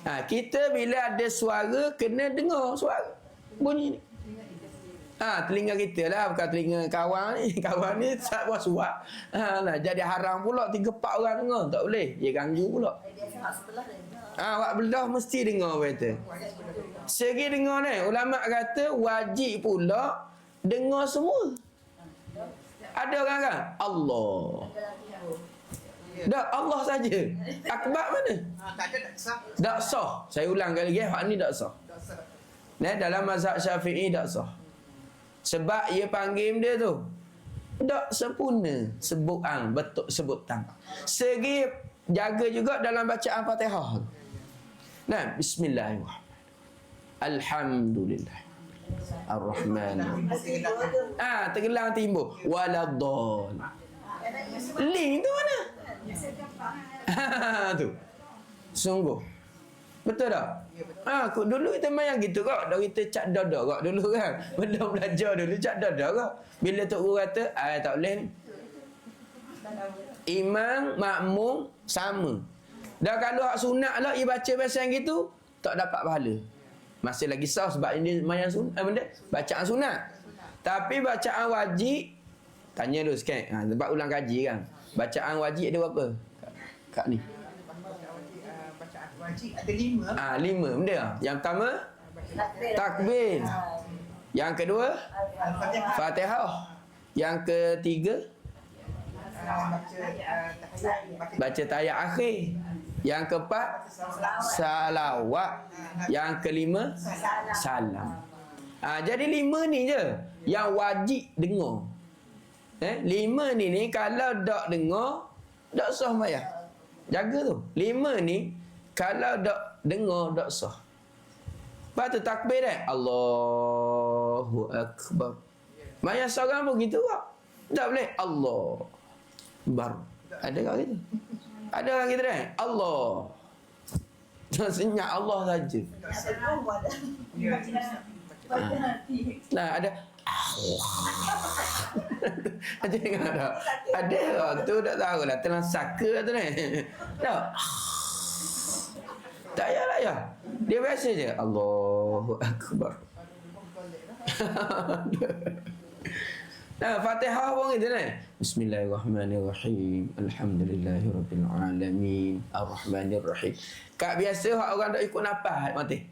Kita bila ada suara kena dengar suara bunyi ni. Telinga kita lah, bukan telinga kawan ni. Kawan ni tak buat suara. Jadi haram pula 3-4 orang dengar. Tak boleh. Dia ganggu pula. Awak belah mesti dengar kata. Segi dengar ni, ulama kata wajib pula dengar semua. Ada orang kan? Allah. Dah Allah saja. Akbar mana? Tak sah. Saya ulang kali lagi, hak ni tak sah. Dalam mazhab Syafi'i tak sah. Sebab ia panggil dia tu tak sempurna sebutan, betul sebutan. Segi jaga juga dalam bacaan Fatihah. Bismillahirrahmanirrahim. Alhamdulillah. Ar-Rahman. Tergelang timbul. Waladhdall. Link tu mana? Tu. Sungguh. Betul tak? Ya, betul. Dulu kita main gitu kok. Dah kita cak dada kok dulu kan. Belum belajar dulu cak dada kok. Bila tok guru kata, tak boleh ni. Imam, makmum sama. Dah kalau hak sunat lah, ia baca bahasa yang gitu, tak dapat pahala. Masih lagi sah sebab ini main sunat, benda bacaan sunat. Tapi bacaan wajib, tanya dulu sikit. Sebab ulang kaji kan. Bacaan wajib ada berapa? Kak ni. Bacaan wajib ada 5. 5 benda. Yang pertama, takbir. Yang kedua, Fatihah. Yang ketiga, baca tahiyat akhir. Yang keempat, salawat. Yang kelima, salam. Jadi 5 ni je yang wajib dengar. 5 ni kalau tak dengar, tak sah mayat. Jaga tu. 5 ni kalau tak dengar, tak sah. Lepas tu takbir Allahu Akbar. Mayat seorang pun gitu tak? Tak boleh. Allah Akbar. Ada orang gitu? Ada orang gitu kan? Allah. Jangan senyap Allah saja. Nah, ada ada dengar tak? Ada orang tu tak tahulah telan saka tu ni. Tak. Tak payahlah ya. Dia biasa je. Allahu Akbar. Fatihah pun gitu kan. Bismillahirrahmanirrahim. Alhamdulillahirabbil alamin. Arrahmanirrahim. Kak biasa orang tak ikut nafas mati.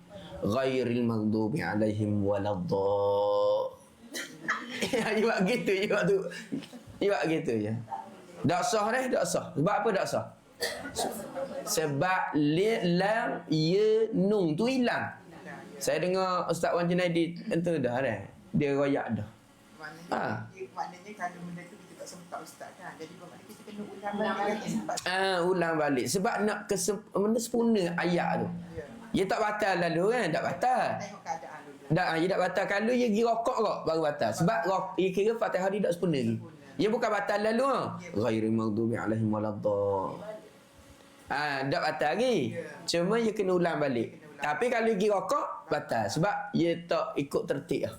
Ghairil maghdubi alaihim waladdall. You buat gitu je waktu. You buat gitu je. Tak sah dah, tak sah. Sebab apa tak sah? Sebab lam ya nun tu hilang. Saya dengar Ustaz Wan Junaidi itu dah dia royak dah. Maknanya kalau benda tu kita tak sempat Ustaz kan. Jadi maknanya kita kena ulang balik. Ulang balik. Sebab nak sempurna ayat tu. Dia tak batal lalu kan? Tak batal. Tengok keadaan dulu. Dia tak batal. Kalau dia pergi rokok kok baru batal. Sebab dia kira Fatihah dia tak sempurna lagi. Dia bukan batal lalu. Ghairil maghdubi alaihim waladdall. Tak batal lagi. Cuma dia kena ulang balik. Tapi kalau dia pergi rokok, batal. Sebab dia tak ikut tertib lah.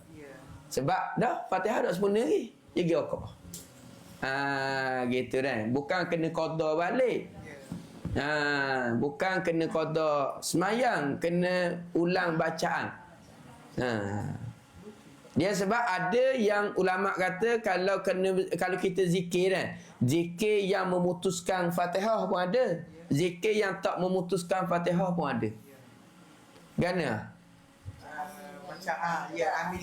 Sebab dah Fatihah tak sempurna lagi. Dia pergi rokok. Gitu kan. Bukan kena qada balik. Bukan kena qada semayang, kena ulang bacaan. Dia sebab ada yang ulama kata kalau kita zikir kan, zikir yang memutuskan Fatihah pun ada, zikir yang tak memutuskan Fatihah pun ada. Gana?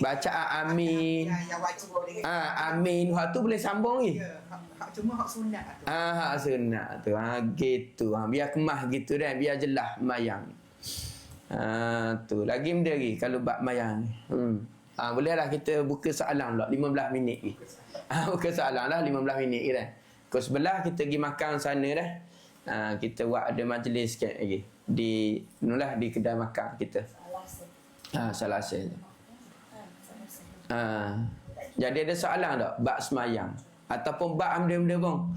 Bacaan amin. Yang wajib boleh. Amin. Hak tu boleh sambung ni. Cuma hak sunat tu. Hak sunat tu. Gitu. Biar kemah gitu kan. Biar jelas mayang. Tu. Lagi benda lagi kalau bab mayang ni. Bolehlah kita buka soalan pula 15 minit lagi. Buka soalan lah 15 minit lagi kan. Pukul 11 kita pergi makan sana dah. Kita buat ada majlis sikit lagi. Di kedai makan kita. Selasa. Jadi ada soalan tak? Bab semayang. Ataupun bab benda-benda pun.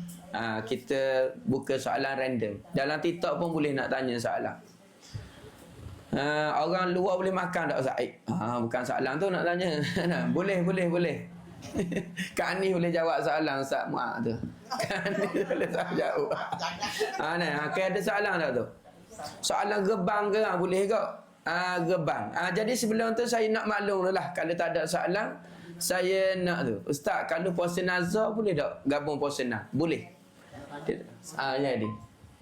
Kita buka soalan random. Dalam TikTok pun boleh nak tanya soalan. Orang luar boleh makan tak Ustaz? Bukan soalan tu nak tanya. Boleh. Kak Ani boleh jawab soalan Ustaz Muaz tu. Kak Ani boleh jawab. Ada soalan tak tu? Soalan gebang ke? Boleh ke? Gebang. Jadi sebelum tu saya nak maklum dulu lah. Kalau tak ada soalan, saya nak tu. Ustaz, kalau puasa nazar boleh tak gabung puasa nazar? Boleh. Jadi.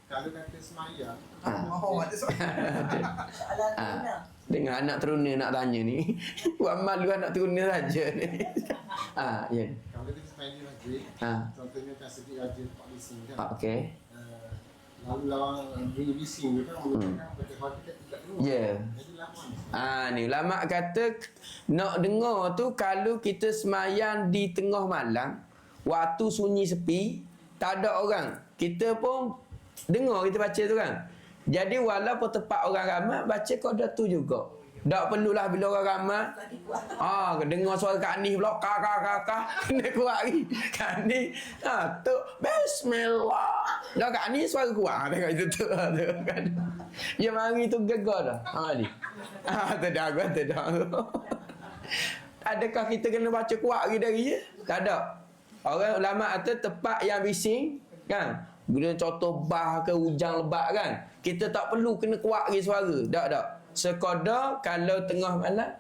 Kalau kata semayang, Ada soalan. Dengan anak teruna nak tanya ni. Buat malu anak teruna saja ni. Ya. kalau kita semayang di masjid, contohnya kan sedih rajin Pak Bising kan. Okey. Lalu lawan bunyi bising tu kan menggunakan Fatihah kita tidak dengar. Ya. Jadi lama. Ni ulama kata nak dengar tu kalau kita semayang di tengah malam, waktu sunyi sepi, tak ada orang, kita pun dengar kita baca tu kan. Jadi walaupun tempat orang ramai, baca qada tu juga. Tak perlulah bila orang ramai. Dengar suara Kak Ni pula kak kena kuat lagi. Kak Ni tu bismillah. Dah kat ni suara kuat. Tengok itu tu kan. Dia mari tu gegar dah. Ni. Tak dah aku tak dah. Adakah kita kena baca kuat lagi dari je? Tak ada. Orang ulama kata tempat yang bising kan. Guna contoh bah ke hujang lebat kan. Kita tak perlu kena kuat lagi suara. Tak. Sekadar kalau tengah malam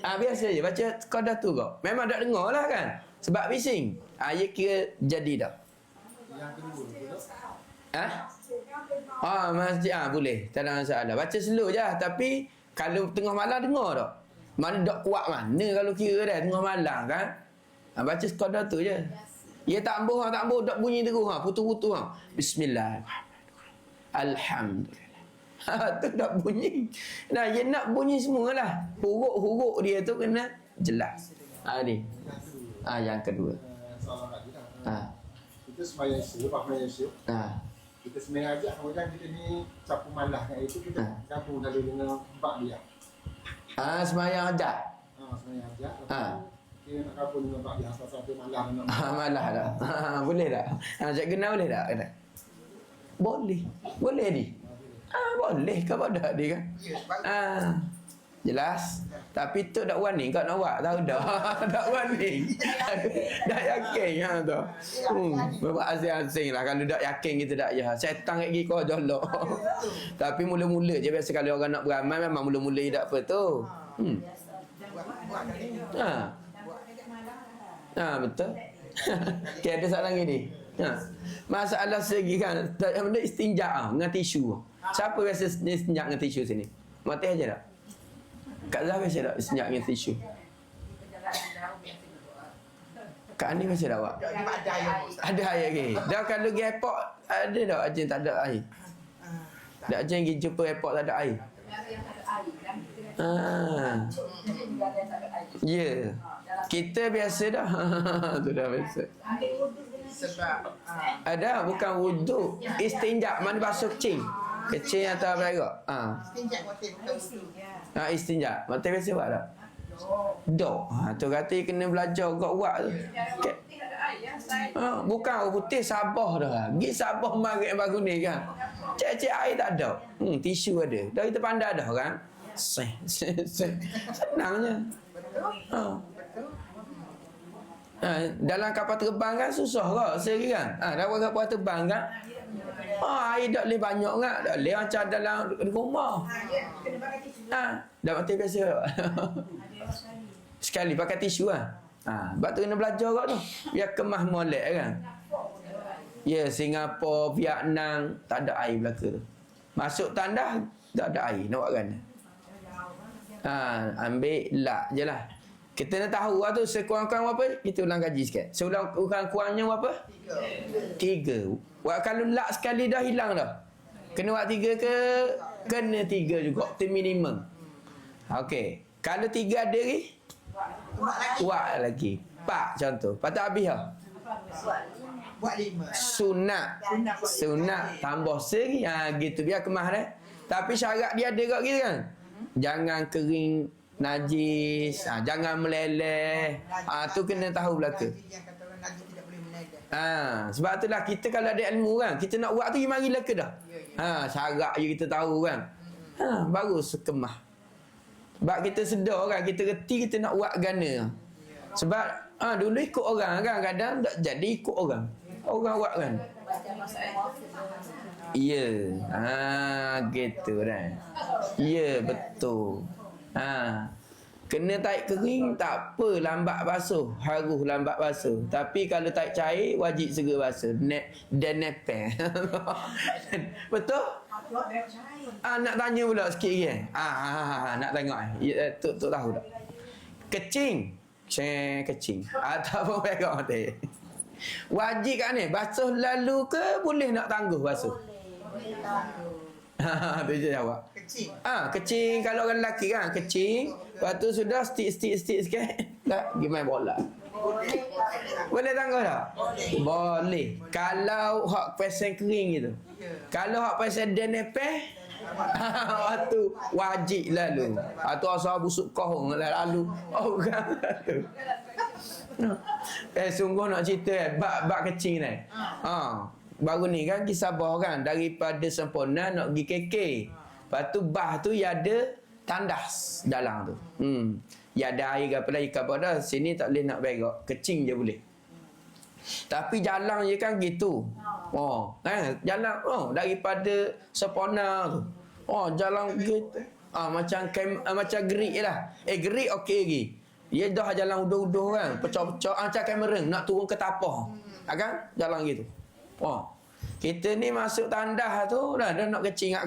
biasa je baca sekadar tu kau. Memang tak dengar lah kan. Sebab bising. Ia kira jadi dah. Yang kedua Masjid boleh. Tak ada masalah. Baca slow je. Tapi kalau tengah malam dengar tak. Mana tak kuat mana kalau kira dah tengah malam kan. Baca sekadar tu je. Ia tak ambuh tak bunyi terus putus-putus Bismillahirrahmanirrahim. Alhamdulillah. Tu tak bunyi. Nah, ia nak bunyi semualah. Huruf-huruf dia tu kena jelas. Ni. Yang kedua. soalan tadi lah. Kita sembahyang Isya, lepas sembahyang Isya. Kita sembahyang ajak, kemudian kita ni campur malah kat itu, kita campur lalu dengan ba'diyah. Sembahyang ajak. Sembahyang ajak. Kita nak campur dengan ba'diyah satu malah nak. Malah tak? Boleh tak? Cik kenal boleh tak? Boleh. Boleh ni. Boleh ke apa dak dia kan? Jelas. Tapi tu dak warning kau nak buat tahu dah. Tak warning. Dak yakin tu. Bapak asing-asing lah kalau dak yakin kita dak ya. Setan kat gigi kau jolok. Tapi mula-mula je biasa kalau orang nak beramal memang mula-mula tak apa tu. Betul. Okay, ada soalan lagi ni. Masalah segi kan benda istinja dengan tisu. Siapa biasa istinja dengan tisu sini? Mati aja tak? Kak Zah biasa tak istinja dengan tisu? Kak Ani biasa tak buat? Ada air lagi. Dah kalau pergi airport ada tak aja tak ada air? Tak aja pergi jumpa airport tak ada air. Ya. Kita biasa dah. Tu dah biasa. Sebab ada bukan wuduk, istinja mana basuh kecing. Kecing atau berak. istinja motif bukan wudu. Istinja. Mata biasa buat tak? Dok. Tu kata kena belajar kau buat tu. Bukan orang putih Sabah dah. Pergi Sabah marik baru ni kan. Cek-cek air tak ada. Tisu ada. Dah kita pandai dah kan. Senangnya. Dalam kapal terbang kan susah kau seri kan. Dalam kapal terbang kan air tak boleh banyak kan. Tak boleh macam dalam rumah. Dah mati biasa. Sekali pakai tisu kan. Sebab tu kena belajar kau tu. Biar kemas molek kan. Ya, Singapura, Vietnam tak ada air belaka tu. Masuk tandas tak ada air. Nak buat kan? Ambil lak je lah. Kita nak tahu lah tu sekurang-kurang berapa. Kita ulang kaji sikit. Sekurang-kurangnya berapa? 3. Kalau lak sekali dah hilang dah. Kena buat 3 ke? Kena 3 juga. Itu minimum. Okey. Kalau 3 ada lagi? Buat lagi. 4 contoh. Patut habis lah. Buat 5. Sunat tambah seri. Gitu biar kemas dah. Tapi syarat dia ada kat kita kan. Jangan kering najis, jangan meleleh. Tu kena tahu belaka. Sebab itulah kita kalau ada ilmu kan, kita nak buat tu mari leka dah. Syarat je kita tahu kan. Baru sekemah. Sebab kita sedar kan, kita reti kita nak buat gana. Sebab dulu ikut orang kan, kadang tak jadi ikut orang. Orang buat kan. Ya. Gitu kan. Ya, betul. Kena taik kering tak apa, lambat basuh, harus lambat basuh. Tapi kalau taik cair wajib segera basuh. Dan nepel. Betul? Nak tanya pula sikit lagi nak tengok tu tahu tak? Kecing. Kecing. Ataupun pegang mati. Wajib kat ni basuh lalu ke boleh nak tangguh basuh? Boleh tangguh. Tu je jawab. Kecil. Kecing kalau orang lelaki kan, kecing. Lepas tu sudah stick sikit. Tak, pergi main bola. Boleh tangguh tak? Boleh. Kalau hak pesen kering gitu. Kalau hak pesen denepeh, waktu wajib lalu. Atau asal busuk kohong lalu. Bukan lalu. Sungguh nak cerita bab kecing ni. baru ni kan pergi Sabah kan, daripada Semporna nak pergi KK. Lepas tu bah tu ya ada tandas dalam tu. Ya ada air apa lagi kapal dah. Sini tak boleh nak berak, kecing je boleh. Tapi jalan je kan gitu. Jalan daripada Semporna tu. Jalan gitu. Macam gerik je lah. Gerik okey lagi. Dia dah jalan udah-udah kan, pecah-pecah macam kamera nak turun ke tapah. Kan jalan gitu. Kita ni masuk tandas tu dah nak kecing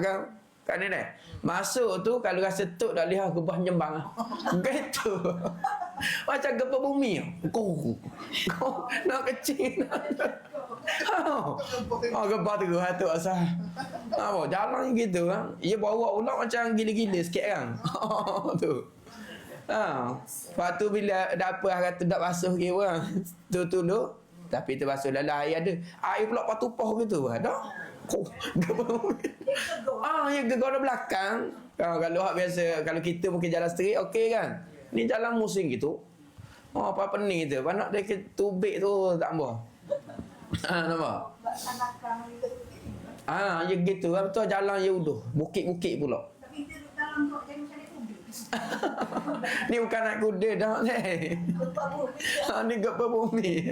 kan ni dah. Masuk tu kalau rasa tuk dah lihat gebah nyembang. Gitu. Macam gempa bumi. Nak kecing. Gebah tu hatu asal. Jalan gitu kan. Ia bawa pula macam gila-gila sikit kan. Tu. Lepas tu bila dah apa kata tak basuh ke orang. Tu dulu. Tapi terbasuh dalam air ada. Air pula patupah gitu. Dah. Ya gegar belakang. Kalau hak biasa, kalau kita mungkin jalan straight okey kan. Ni jalan musim gitu. Apa pening kita. Panak dia tubik tu tak apa. Nampak? Ya gitu. Betul jalan ya udah. Bukit-bukit pula. Tapi dia dalam tu jadi macam kubik. Ni bukan naik kuda dah ni. Ni gempa bumi.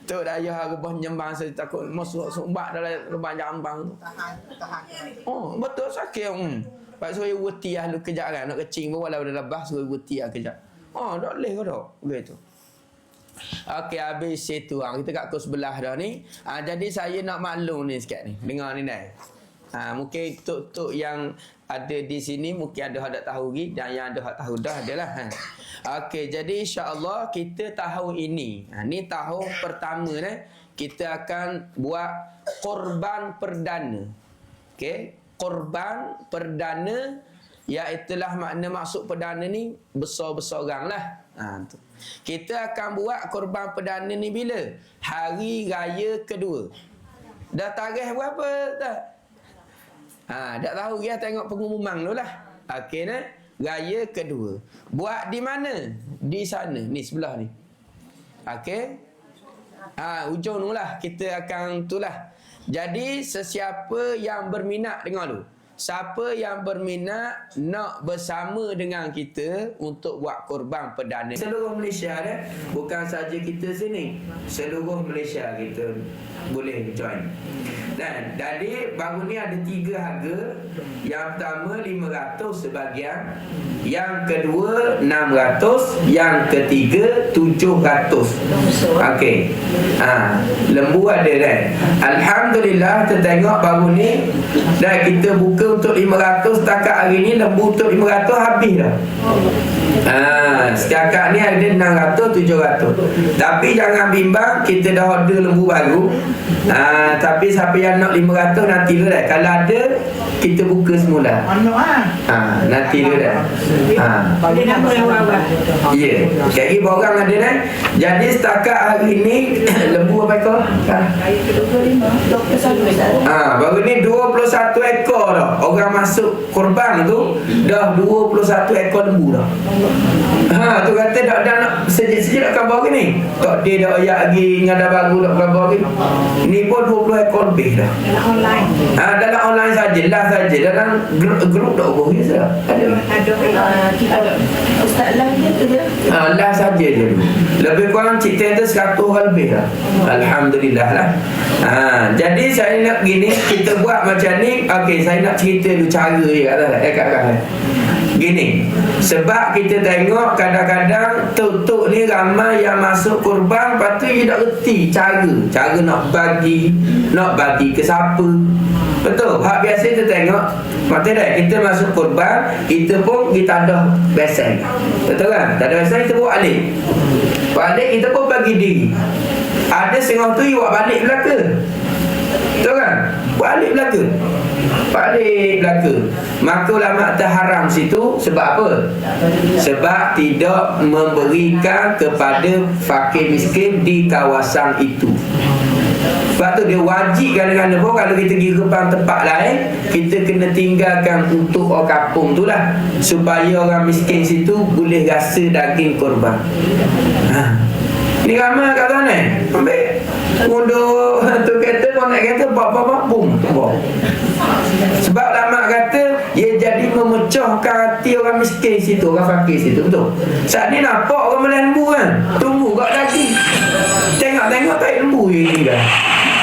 Tu dah ayah gebah nyembang saya takut masuk sumbat dalam lubang jambang. Tahan. Betul sakit. Pak suruh wuti lu kejap kan nak kecing pun walau dah lebah suruh wuti kejap. Tak boleh ke tak? Begitu. Okey, habis situ kita kat kos sebelah dah ni. Jadi saya nak maklum ni sikit ni. Dengar ni dah. Mungkin tok-tok yang ada di sini mungkin ada hak tak tahu lagi dan yang ada hak tahu dah adalah. Okey, jadi insya-Allah kita tahun ini, ni tahun pertama kita akan buat korban perdana. Okey, korban perdana iaitulah makna maksud perdana ni besar-besar orang lah. Tu. Kita akan buat korban perdana ni bila? Hari raya kedua. Dah tarikh berapa dah? Tak tahu dia tengok pengumuman dulu lah. Okey nah. Raya kedua. Buat di mana? Di sana. Ni sebelah ni. Okey. Ujung tu lah. Kita akan tu lah. Jadi sesiapa yang berminat, dengar dulu. Siapa yang berminat nak bersama dengan kita untuk buat korban perdana seluruh Malaysia bukan saja kita sini, seluruh Malaysia kita boleh join. Dan jadi baru ni ada 3 harga. Yang pertama 500 sebahagian, yang kedua 600, yang ketiga 700. Okey. Lembu ada dah. Alhamdulillah kita tengok baru ni dah kita buka untuk 500. Setakat hari ni lembu untuk 500 habis dah. Setakat ni ada 600, 700. Tapi jangan bimbang, kita dah order lembu baru. Tapi siapa yang nak 500 nanti dulu dah. Kalau ada kita buka semula. Nanti dulu dah. Dia nama yang awal. Ya. Sekali borang ada dah. Jadi setakat hari ni lembu apa ekor? 21. Baru ni 21 ekor dah. Orang masuk korban tu dah 21 ekor lembu dah. Tu kata dah nak sejak-sejak nak khabar ke ni. Tak dia dah ayat lagi ngada baru nak khabar ke. Ni pun 20 ekor lebih dah. Dalam online. Dalam online sajalah saja. Dalam grup tak boleh saja. Ada. Kita ustaz lah tu je. Lah saja je. Lebih kurang cerita tu 100 orang lebih dah. Alhamdulillah lah. Jadi saya nak gini, kita buat macam ni. Okey, saya nak cerita dulu cara dia kat gini, sebab kita tengok kadang-kadang tok-tok ni ramai yang masuk korban, lepas tu dia tak reti cara nak bagi ke siapa. Betul. Hak biasa kita tengok mata dah kita masuk korban, kita pun kita ada besen. Betul kan? Tak ada besen kita buat balik kita pun bagi diri. Ada setengah tu you buat balik belaka. Betul kan? Balik belaka. Maka ulama terharam situ. Sebab apa? Sebab tidak memberikan kepada fakir miskin di kawasan itu. Sebab tu dia wajib kadang-kadang pun kalau kita pergi ke tempat lain, kita kena tinggalkan untuk orang kampung tu lah, supaya orang miskin situ boleh rasa daging korban. Ni ramai kat sana ambil Mundur tu kata pun nak kata bab-bab bum tu bawah. Sebab lama kata ia jadi memecahkan hati orang miskin situ, orang fakir situ, betul. Saat ni nampak orang melah lembu kan, tunggu kat daging. Tengok tak lembu je ni kan.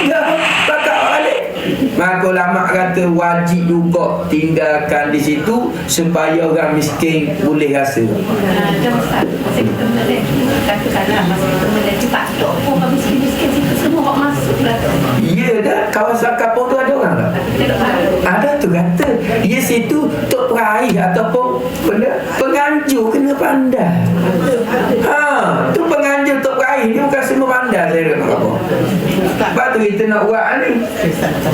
Ya, bakar balik. Maka ulama kata wajib juga tinggalkan di situ supaya orang miskin boleh rasa. Masa kita melihat katakanlah masa kita melihat tak ada orang miskin-miskin situ semua orang masuk lah. Ya dah, kawasan kampung tu ada orang tak? Ada tu kata dia situ tok peraih ataupun penganjur kena pandai. Tu penganjur tok peraih ni bukan semua pandai saya kata apa. Sebab tu kita nak buat ni.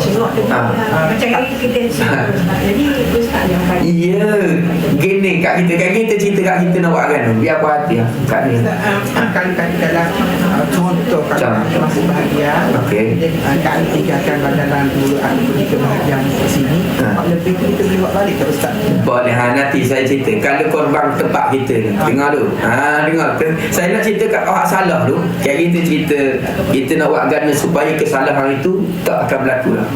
Macam kita jadi ustaz yang baik. Ya, gini kat kita cerita kat kita nak buat kan. Biar apa hati lah kat ni. Kali-kali dalam contoh kalau kita masih bahagia, kali tinggalkan dalam dulu aku pergi ke bahagia ke sini, lebih kita boleh buat balik ke ustaz. Boleh, nanti saya cerita. Kalau korban tempat kita ni, dengar tu. Dengar. Saya nak cerita kat orang salah tu. Kayak kita cerita, kita nak buat gana supaya kesalahan itu tak akan berlaku lah.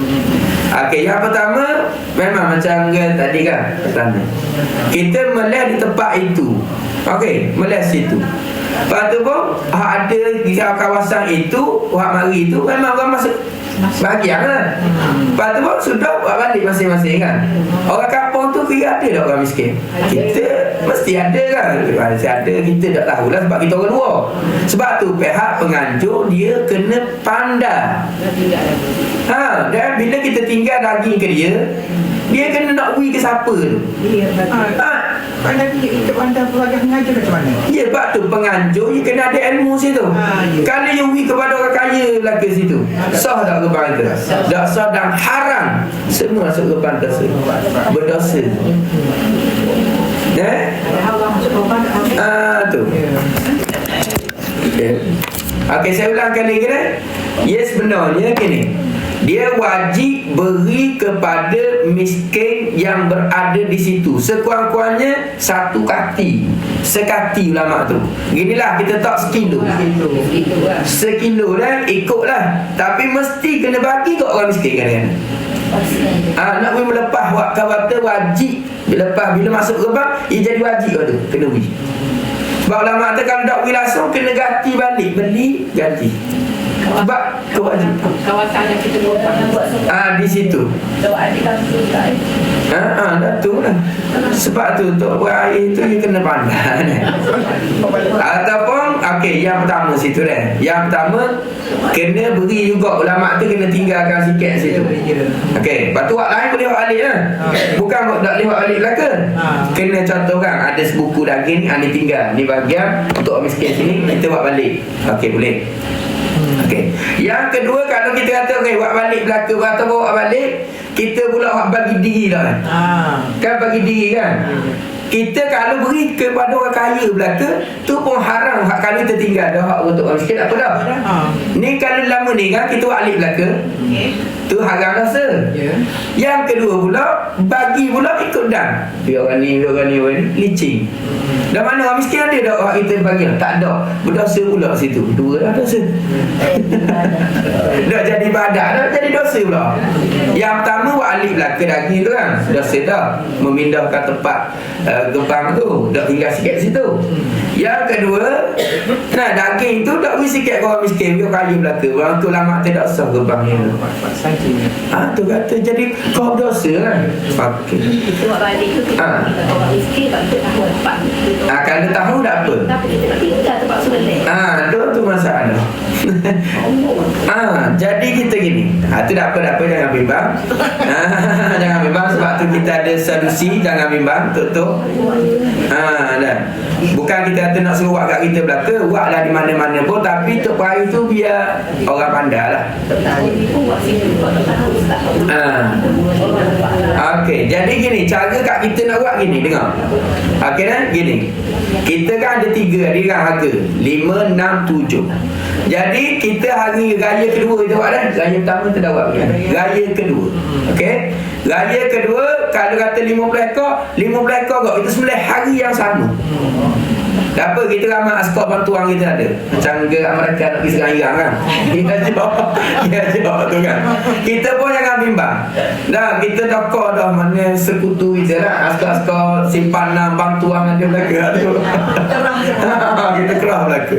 Okey, yang pertama memang macam tadi kan pertama. Kita meleh di tempat itu. Okey, meleh situ. Lepas tu pun ada di kawasan itu, orang mari itu memang orang masuk bahagian kan. Lepas tu pun sudah buat balik masing-masing kan. Orang kampung tu kira ada tak orang miskin? Kita mesti ada kan. Mesti ada, kita tak tahulah sebab kita orang luar. Sebab tu pihak penganjur dia kena pandai. Dan bila kita tinggal daging ke dia kena nak wui ke siapa tu. Pandai kita pandai pelajari mengajar macam mana? Ya, sebab tu penganjur dia kena ada ilmu situ. Kalau you wui kepada orang kaya lagi situ, sah tak geban itu? Tak sah dan haram. Semua masuk geban dosa. Berdosa. Tu. Okey, saya ulang kali ni. Ya, sebenarnya gini. Dia wajib beri kepada miskin yang berada di situ sekurang-kurangnya satu kati. Sekati ulama tu. Ginilah kita tak sekilo. Sekilo dah ikutlah. Tapi mesti kena bagi kat orang miskin kan. Nak boleh melepas kata wajib. Lepas bila masuk gerbang, ia jadi wajib tu. Kena beri. Sebab ulama tu kalau tak beri langsung kena ganti balik. Beli, ganti. Sebab kewajiban kawasan yang kita buat di situ. Dah tu lah. Sebab tu untuk buat air tu dia kena pandai. Ataupun yang pertama situ dah. Yang pertama kena beri juga ulama tu kena tinggalkan sikit situ. Lepas tu orang lain boleh buat balik lah. Bukan tak boleh buat balik belakang. Kena contohkan ada sebuku daging ni tinggal ni bahagian untuk orang miskin sini kita buat balik. Boleh. Yang kedua kalau kita kata buat balik belaka atau bawa balik, kita pula bagi diri lah kan bagi diri kan. Kita kalau beri kepada orang kaya belaka tu pun haram. Hak kali tertinggal dah hak untuk orang miskin apa dah. Ni kalau lama ni kan kita buat balik belaka. Tu haram dosa. Yang kedua pula bagi pula ikut dan. Dia orang ni licin. Dah mana orang miskin ada tak orang kita bagi? Tak ada. Berdosa pula situ. Dua dah dosa. Dah jadi badak dah jadi dosa pula. Yang pertama buat balik belaka daging tu kan. Dosa dah memindahkan tempat gebang tu, dah tinggal sikit situ. Yang kedua, daging tu tak beri sikit ke orang miskin, biar kaya belaka. Orang tu lama tidak sah gebangnya. Tu kata jadi kau dosa kan. Kita buat balik tu kita orang miskin tak tahu tempat. Kalau tahu tak apa. Tapi kita nak tinggal tempat sebelah. Tu masalah. Jadi kita gini. Tu tak apa jangan bimbang. Jangan bimbang sebab tu kita ada solusi, jangan bimbang tutup. Dah. Bukan kita kata nak suruh buat kat kita belaka, buatlah di mana-mana pun, tapi tok peraih tu biar orang pandai lah. Jadi gini, cara kat kita nak buat gini, dengar. Gini. Kita kan ada 3 hari kan harga 5, 6, 7. Jadi kita hari raya kedua kita buat dah. Raya pertama kita dah buat kan? Raya kedua. Raya kedua kalau kata 50 ekor, 50 ekor kau kita sembelih hari yang sama. Tak apa, kita ramai askar bantuan kita ada. Macam ke Amerika nak pergi Serang Irang kan. Kita jawab tu kan. Kita pun jangan bimbang. Dah, kita dokor dah mana sekutu kita lah. Askar-askar simpanan bantuan ada belaka tu. Kita kerah belaka.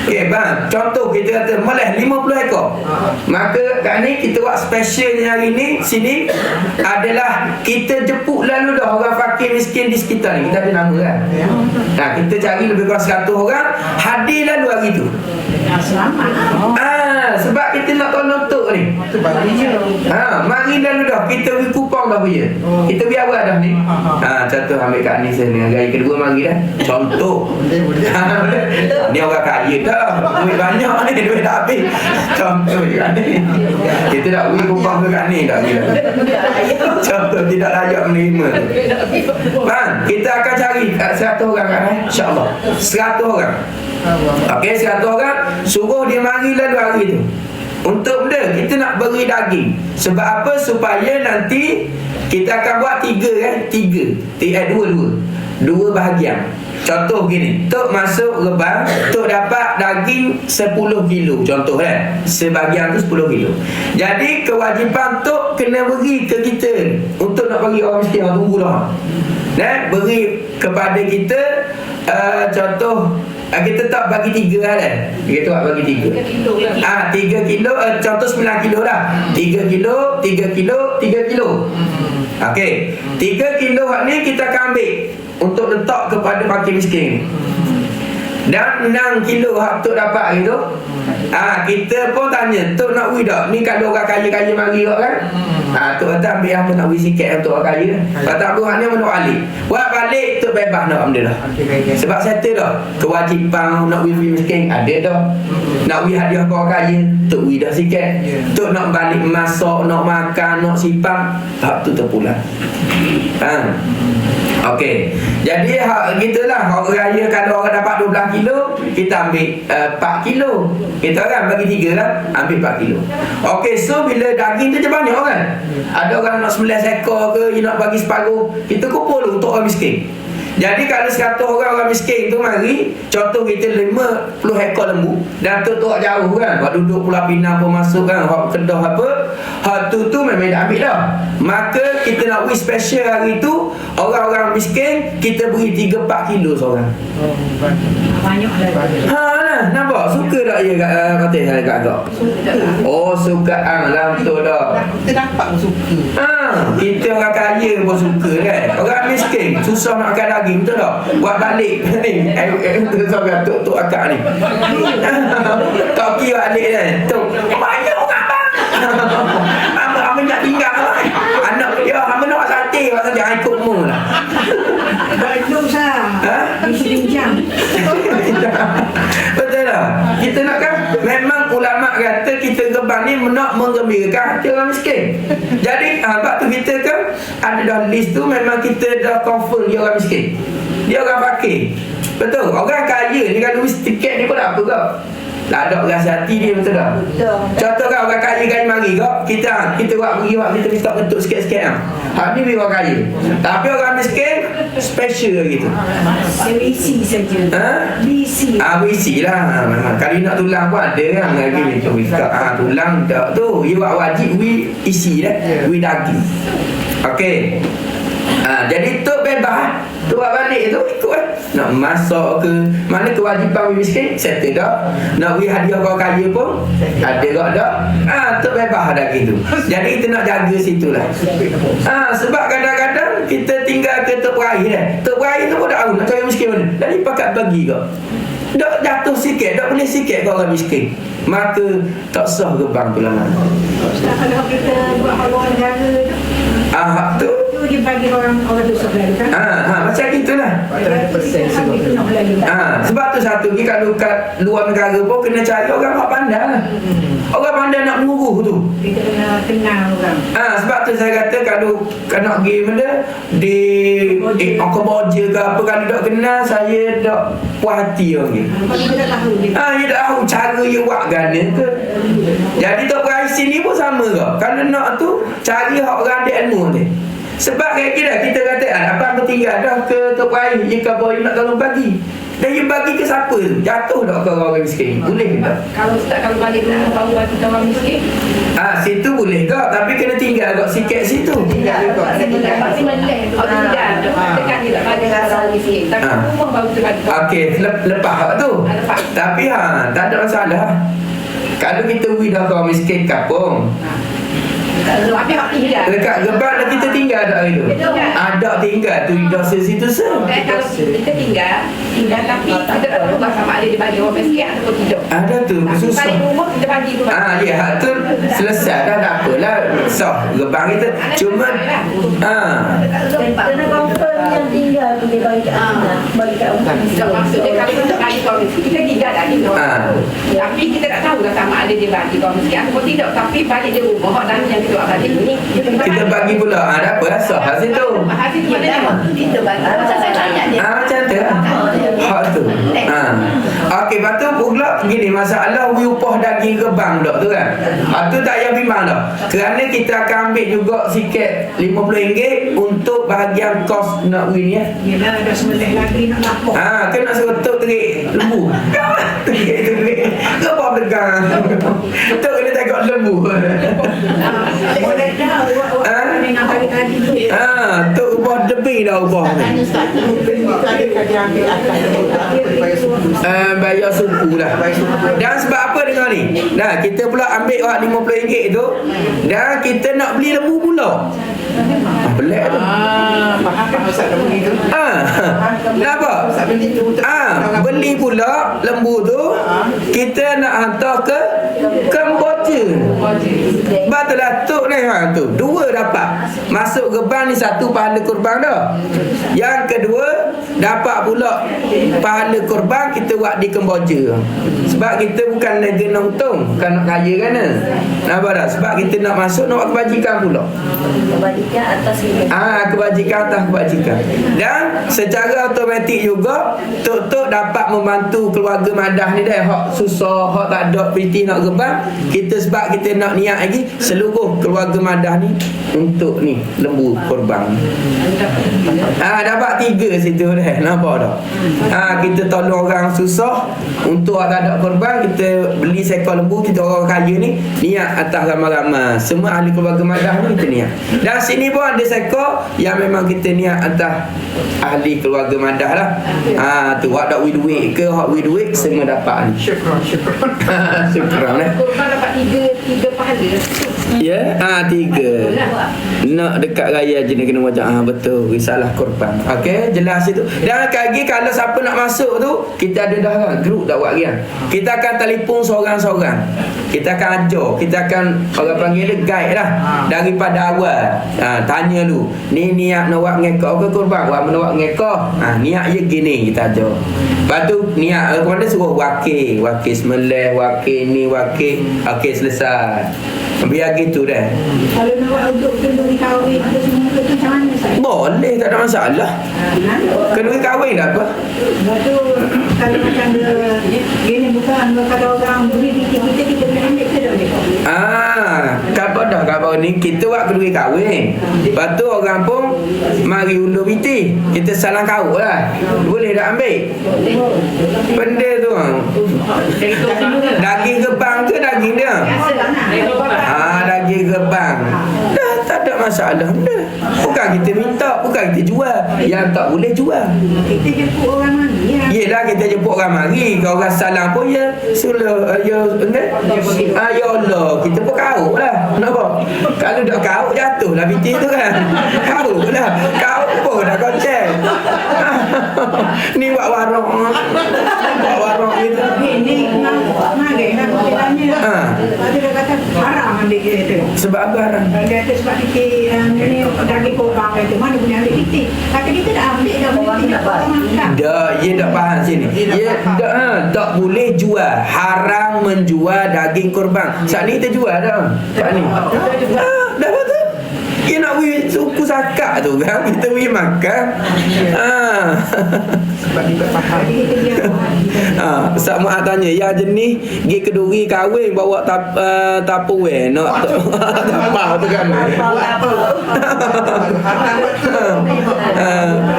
Okey bang, contoh kita kata meleh 50 ekor. Maka kat ni kita buat specialnya hari ni sini adalah kita jemput lalu dah orang fakir miskin di sekitar ni. Kita ada nama kan. Nah, kita cari lebih kurang 100 orang, hadir lalu hari tu. Selamat lah. Sebab kita nak tolong tok ni. Mari lalu dah kita beri kupon dah punya. Kita biar awal dah ni. Contoh ambil kat ni sana. Hari kedua mari dah. Contoh. Ni orang kaya dah. Duit banyak ni, duit tak habis. Contoh je kat ni. Kita nak beri kupon ke kat ni tak kira. Contoh tidak layak menerima. Bang, kita akan cari 100 orang kan, insya-Allah. 100 orang. Okey, 100 orang suruh dia mari lalu hari tu. Untuk benda kita nak beri daging. Sebab apa? Supaya nanti kita akan buat 3 kan? 2 bahagian. Contoh gini, tok masuk rebang, tok dapat daging 10 kilo contoh kan. Sebahagian tu 10 kilo. Jadi kewajipan tok kena beri ke kita untuk nak bagi orang miskin orang tunggu dah. Beri kepada kita contoh kita tak bagi 3 kan. Kita tak bagi 3. 3 kilo contoh 9 kilo lah. 3 kilo, 3 kilo, 3 kilo. Okey. 3 kilo ni kita akan ambil untuk letak kepada fakir miskin. Dan 6 kilo hak tok dapat gitu. Kita pun tanya, tok nak beri tak? Ni kalau orang kaya-kaya mari kan. Tok kata ambil apa nak beri sikit untuk orang kaya. Kalau tak beri ni menuk balik. Buat balik tok bebas nak ambil dah. Sebab settle dah. Kewajipan nak beri miskin ada dah. Nak beri hadiah ke orang kaya, tok beri dah sikit. Tok nak balik masak, nak makan, nak simpan, hak tu terpulang. Okey. Jadi hak gitulah, hak raya kalau orang dapat 12 kilo, kita ambil 4 kilo. Kita kan bagi 3 lah, ambil 4 kilo. Okey, so bila daging tu je banyak kan. Ada orang nak 9 ekor ke, dia nak bagi separuh, kita kumpul untuk orang miskin. Jadi kalau 100 orang miskin tu mari, contoh kita 50 ekor lembu dan tu jauh kan, buat duduk Pulau Pinang pun masuk kan, hak Kedah apa, hak tu memang dah ambil dah. Maka kita nak beri special hari tu orang-orang miskin, kita beri 3-4 kilo seorang. Banyak lah. Nampak? Suka tak ya kata saya kat agak? Oh, suka lah betul dah. Kita dapat pun suka. Kita orang kaya pun suka kan. Orang miskin susah nak makan daging betul tak? Buat balik ni. Seorang tok akak ni. Tak kira balik kan. Tok, banyak orang bang. Apa nak tinggal lah. Anak dia, apa nak sate, jangan ikut mu lah. Bagus lah. Isi pinjam. Betul tak? Kita nak kan, memang ulama kata kita rebang ni nak menggembirakan hati orang miskin. Jadi sebab tu kita kan ada dah list tu, memang kita dah confirm dia orang miskin, dia orang fakir. Betul. Orang kaya ni kalau tiket ni pun tak apa kau. Tak ada rasa hati dia, betul tak? Betul. Contoh kan orang kaya mari kau, kita buat pergi kita minta bentuk sikit-sikit kan. Hak ni orang kaya. Tapi orang miskin special gitu. BC saja. BC. BC lah. Memang kali nak tulang pun ada kan. Lagi minta tulang tak tu. You buat wajib we isi dah. We daging. Okey. Jadi tu bebas. Tu buat balik tu ikut lah. Nak masak ke, mana kewajipan miskin settle dah. Nak beri hadiah orang kaya pun ada tak dah. Tu bebas dah gitu. Jadi kita nak jaga situ lah. Sebab kadang-kadang kita tinggal ke tok peraih dah. Tok peraih tu pun tak tahu nak cari miskin mana. Jadi pakat bagi kau. Dak jatuh sikit, dak boleh sikit kau orang miskin. Maka tak sah gebang tu lah. Kalau kita buat haluan negara tu, tu dia bagi orang tu sebelah kan. Macam gitulah. Sebab tu satu ni kalau kat luar negara pun kena cari orang hak pandai lah. Orang pandai nak menguruh tu. Kita kena kenal orang. Sebab tu saya kata kalau nak pergi benda di Kamboja ke apa, kalau tak kenal saya tak puas hati orang ni. Kita tak tahu dia. Dia tak tahu cara dia buat gana ke. Jadi tok peraih sini pun sama ke. Kalau nak tu cari hak orang ada ilmu ni. Sebab kayak kita kata apa bertinggal dah ke tok peraih jika boy nak tolong bagi. Dan dia bagi ke siapa tu? Jatuh tak ke orang miskin? Boleh ke tak? Kalau Ustaz kalau balik nak baru bagi ke orang miskin, Situ boleh tak? Tapi kena tinggal agak sikit situ. pasti melek. Kalau tidak, tekan dia tak bagi ke orang miskin. Tapi rumah baru terbagi. Okey, lepas tu. Lepas. Tapi tak ada masalah. Kalau kita pergi dah ke orang miskin kampung, Tapi hak tinggal. dekat Gebang dah kita tinggal tak hari tu? Ada tinggal tu dah situ se. Kalau kita tinggal tapi kita tak tahu sama ada dia bagi orang miskin ataupun tidak. Ada tu Tapi susah. balik rumah kita bagi tu. Ya, hak tu selesai dah, tak apalah. Sah Gebang kita. Cuma Kena confirm yang tinggal tu dia bagi kat anak, bagi kat orang. Tak maksudnya kalau kita bagi ke orang miskin, kita tinggal dah kita. Tapi kita tak tahu dah sama ada dia bagi ke orang miskin ataupun tidak. Tapi balik dia rumah, hak dan yang kita buat balik ni kita bagi pula. Ada apa? Sah hasil tu. hasil tu mana kita bagi. Macam saya tanya dia. Macam tu. Hak tu. Okey, lepas tu pula gini, masalah upah daging Gebang dok tu kan. Tu tak payah bimbang dah. Kerana kita akan ambil juga sikit RM50 untuk bahagian kos nak win ya. Yelah, dah sembelih lagi nak lapor. Kena serotok terik lembu. Terik. Apa pegang? Tu kena tengok lembu. Boleh dah awak dengan bagi tadi tu. Tu ubah lebih dah ubah ni. Bayar suku lah. Dan sebab apa dengar ni? Nah, kita pula ambil RM50 tu dan kita nak beli lembu pula. Pelik tu. Faham tak Ustaz dah begitu? Kenapa? Beli pula lembu tu kita nak hantar ke Kemboja. Betul lah tu ni tu. Dua dapat. Masuk Gebang ni satu pahala kurban dah. Yang kedua dapat pula pahala kurban kita buat di Kemboja. Sebab kita bukan lagi nak untung, bukan nak kaya kan. Nampak tak? Sebab kita nak masuk nak buat kebajikan pula. Kebajikan atas ini. Kebajikan atas kebajikan. Dan secara automatik juga Tok dapat membantu keluarga Madah ni dah. Hak susah, hak tak ada piti nak Gebang, kita sebab kita nak niat lagi seluruh keluarga Madah ni untuk ni lembu korban. Dapat 3 situ dah. Nampak tak? Kita tolong orang susah untuk tak ada korban, kita beli seekor lembu, kita orang kaya ni niat atas ramai-ramai. Semua ahli keluarga Madah ni kita niat. Dan sini pun ada seekor yang memang kita niat atas ahli keluarga Madah lah. Tu hak dak duit ke, hak duit semua dapat ni. Syukran. Syukran Korban dapat 3 pahala. Ya, 3. Nak dekat raya je ni kena wajah. Betul, risalah korban. Okey, jelas itu. Dan lagi kalau siapa nak masuk tu, kita ada dah kan grup dah buat kan. Kita akan telefon seorang-seorang. Kita akan ajar, kita akan orang panggil dia guide lah daripada awal. Tanya dulu, ni niat nak buat ngekor ke korban? Buat nak buat ngekor. Niat je gini kita ajar. Lepas tu niat kepada suruh wakil sembelih, wakil ni, wakil. Okey, selesai. Biar gitu dah. Kalau nak buat untuk kenduri kahwin ada semua tu macam mana saya? Boleh, tak ada masalah. Kenduri kahwin dah apa? Lepas tu kalau macam dia gini bukan kalau orang beri kita boleh ambil ke tak boleh? Kabar ni kita buat kenduri kahwin. Lepas tu orang pun mari ulur piti. Kita salang kau lah. Boleh tak ambil? Benda tu daging Gebang ke daging dia? Daging Gebang. Dah tak ada masalah dah. Bukan kita minta, bukan kita jual. Yang tak boleh jual. Kita jemput orang mari ya. Yelah, kita jemput orang mari. Kalau orang salam pun ya suruh ya Allah, kita pun kau lah. Kenapa? Kalau dah kau jatuh lah piti tu kan. Kau lah. Kau pun dah kocek. Ni buat warung. Buat warung gitu. Ini mari nak tanya. Dia kata haram ambil dia tu. Sebab apa haram? Dia kata sebab kita ni daging korban itu mana punya ambil kita. Kata kita dah ambil dah boleh tidak makan. Dia tak faham sini. Tak boleh jual. Haram menjual daging korban. Saat ni kita jual dah. Saat ni. Dah betul. Dia nak pergi suku sakak tu kan. Kita pergi makan. Sebab dia tak faham. Ustaz Mu'ad tanya, yang jenis pergi keduri kahwin bawa Tupperware nak tapau tu kan.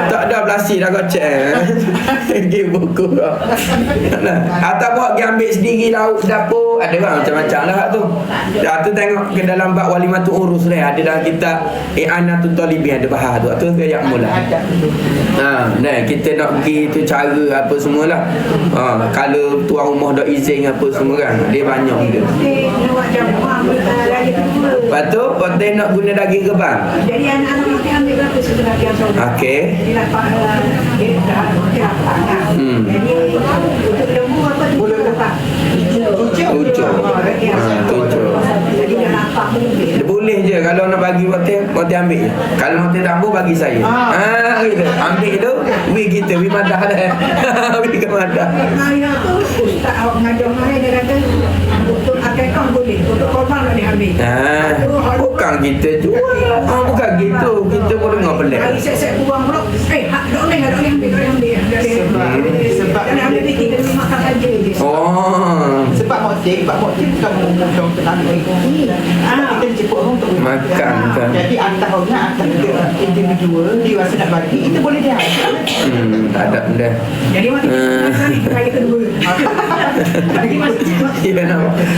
Tak ada belasi makcik dah kocek. Pergi buku kau. Atau buat pergi ambil sendiri lauk dapur. Ada kan macam-macam lah tu. Dah tu tengok ke dalam bab Walimatul Urus ni. Ada dah kita I'anatul Talibin ada bahas tu. Tu kayak mula. Nah, kita nak pergi tu cara apa semualah. Kalau tuan rumah dah izin apa semua kan. Dia banyak dia. Lepas tu hotel nak guna daging kebang. Jadi anak-anak mesti ambil berapa setengah yang tahu. Okey. Jadi dapat dia dah Jadi untuk lembu apa tu? Bulu letak. Tujuh. Jadi dah nampak mungkin. Dia boleh je kalau nak bagi hotel ambil je. Kalau hotel tambah bagi saya. Gitu. Ambil tu, kita madah dah. We ke madah. Saya tu ustaz awak mengajar saya dia kata untuk akikah boleh, untuk korban tak diambil. Bukan kita jual. Bukan gitu. Kita pun dengar pelik. Hari set-set buang pula. Hak dok ni ambil. Sebab nak ambil kita makan saja je. Sebab motif bukan mengumumkan untuk ambil. Kita jemput orang untuk makan. Jadi atas individual dia rasa nak bagi, itu boleh dia. Tak ada benda. Jadi masa ni kaya kedua.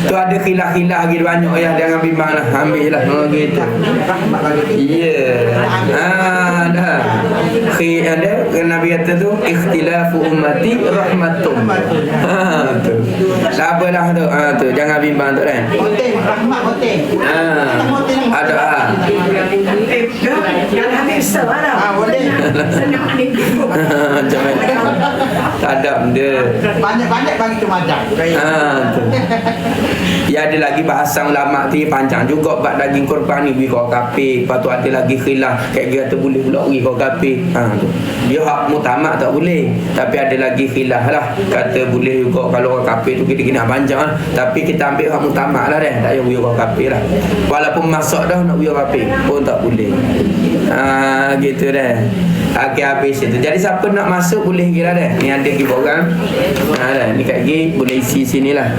Tu ada khilaf-khilaf lagi banyak ya. Jangan bimbang lah. Ambil lah. Gitu. Ya. Dah. Ada Nabi kata tu ikhtilafu ummati rahmatun. Tu. Tak apalah tu. Tu jangan bimbang tu kan. Hotel rahmat hotel. Ada Jangan ambil sebarang. Boleh. Senang ambil. macam mana? Tak ada benda. Banyak-banyak bagi ke madam. Tu. Ya ada lagi bahasa ulama tu panjang juga bab daging korban ni bagi kau kafir. Lepas tu ada lagi khilaf kat dia kata boleh pula bagi kau kafir. Tu. Dia hak mutamak tak boleh. Tapi ada lagi khilaf lah. Kata boleh juga kalau orang kafir tu kita kena panjang lah. Tapi kita ambil hak mutamak lah dah. Tak payah bagi orang kafir lah. Walaupun masak dah nak bagi orang kafir pun tak boleh. Gitu dah. Okey habis itu. Jadi siapa nak masuk boleh kira dah. Ni ada lagi orang. Dah ni kat gig boleh isi sinilah.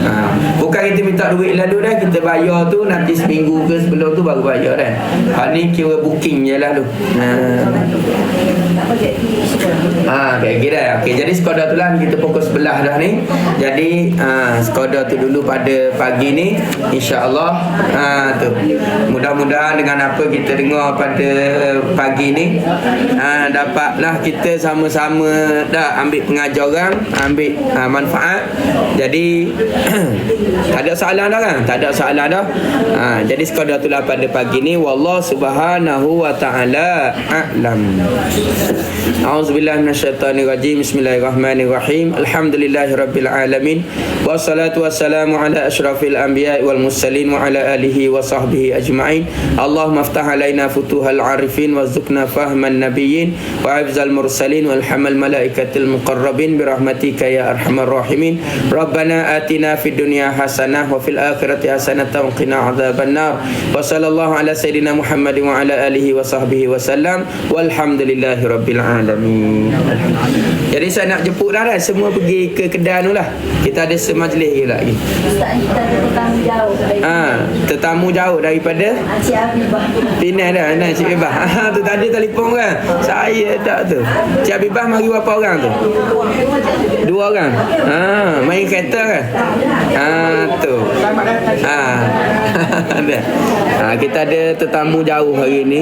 Bukan kita minta duit lalu dah, kita bayar tu nanti seminggu ke sebelum tu baru bayar dah. Hak ni kira booking je lah tu. Kayak kira. Okey jadi sekadar tu lah kita fokus sebelah dah ni. Jadi sekadar tu dulu pada pagi ni insya-Allah. Tu. Mudah-mudahan dengan apa kita dengar pada pagi ni dapatlah kita sama-sama dah ambil pengajaran, ambil manfaat. Jadi tak ada soalan dah kan? Tak ada soalan dah. Jadi sekadar itulah pada pagi ni wallahu subhanahu wa ta'ala a'lam. A'udzubillahi minasyaitonirrajim. Bismillahirrahmanirrahim. Alhamdulillahirabbil alamin. Wassalatu wassalamu ala asyrafil anbiya'i wal mursalin wa ala alihi wa sahbihi ajma'in. Allahumma iftah alaina futuhal arifin warzuqna fahman nabiyyin wa afzal mursalin walhamal malaikatil muqarrabin birahmatika ya arhamar rahimin. Rabbana atina fid dunya hasanah wa fil akhirati hasanah wa qina adzabannar. Wa sallallahu ala sayidina Muhammad wa ala alihi wa sahbihi wasallam walhamdulillahi rabbil alamin. Jadi saya nak jemput dah semua pergi ke Kedah tu lah. Kita ada semajlis lagi. Ustaz kita ada tetamu jauh daripada tetamu jauh daripada Cik Habibah. Penang dah, Cik Habibah. Tu tadi telefon kan. Saya tak tu. Cik Habibah mari berapa orang tu? 2 orang. Main kereta kan? Tu. Kita ada tetamu jauh hari ni.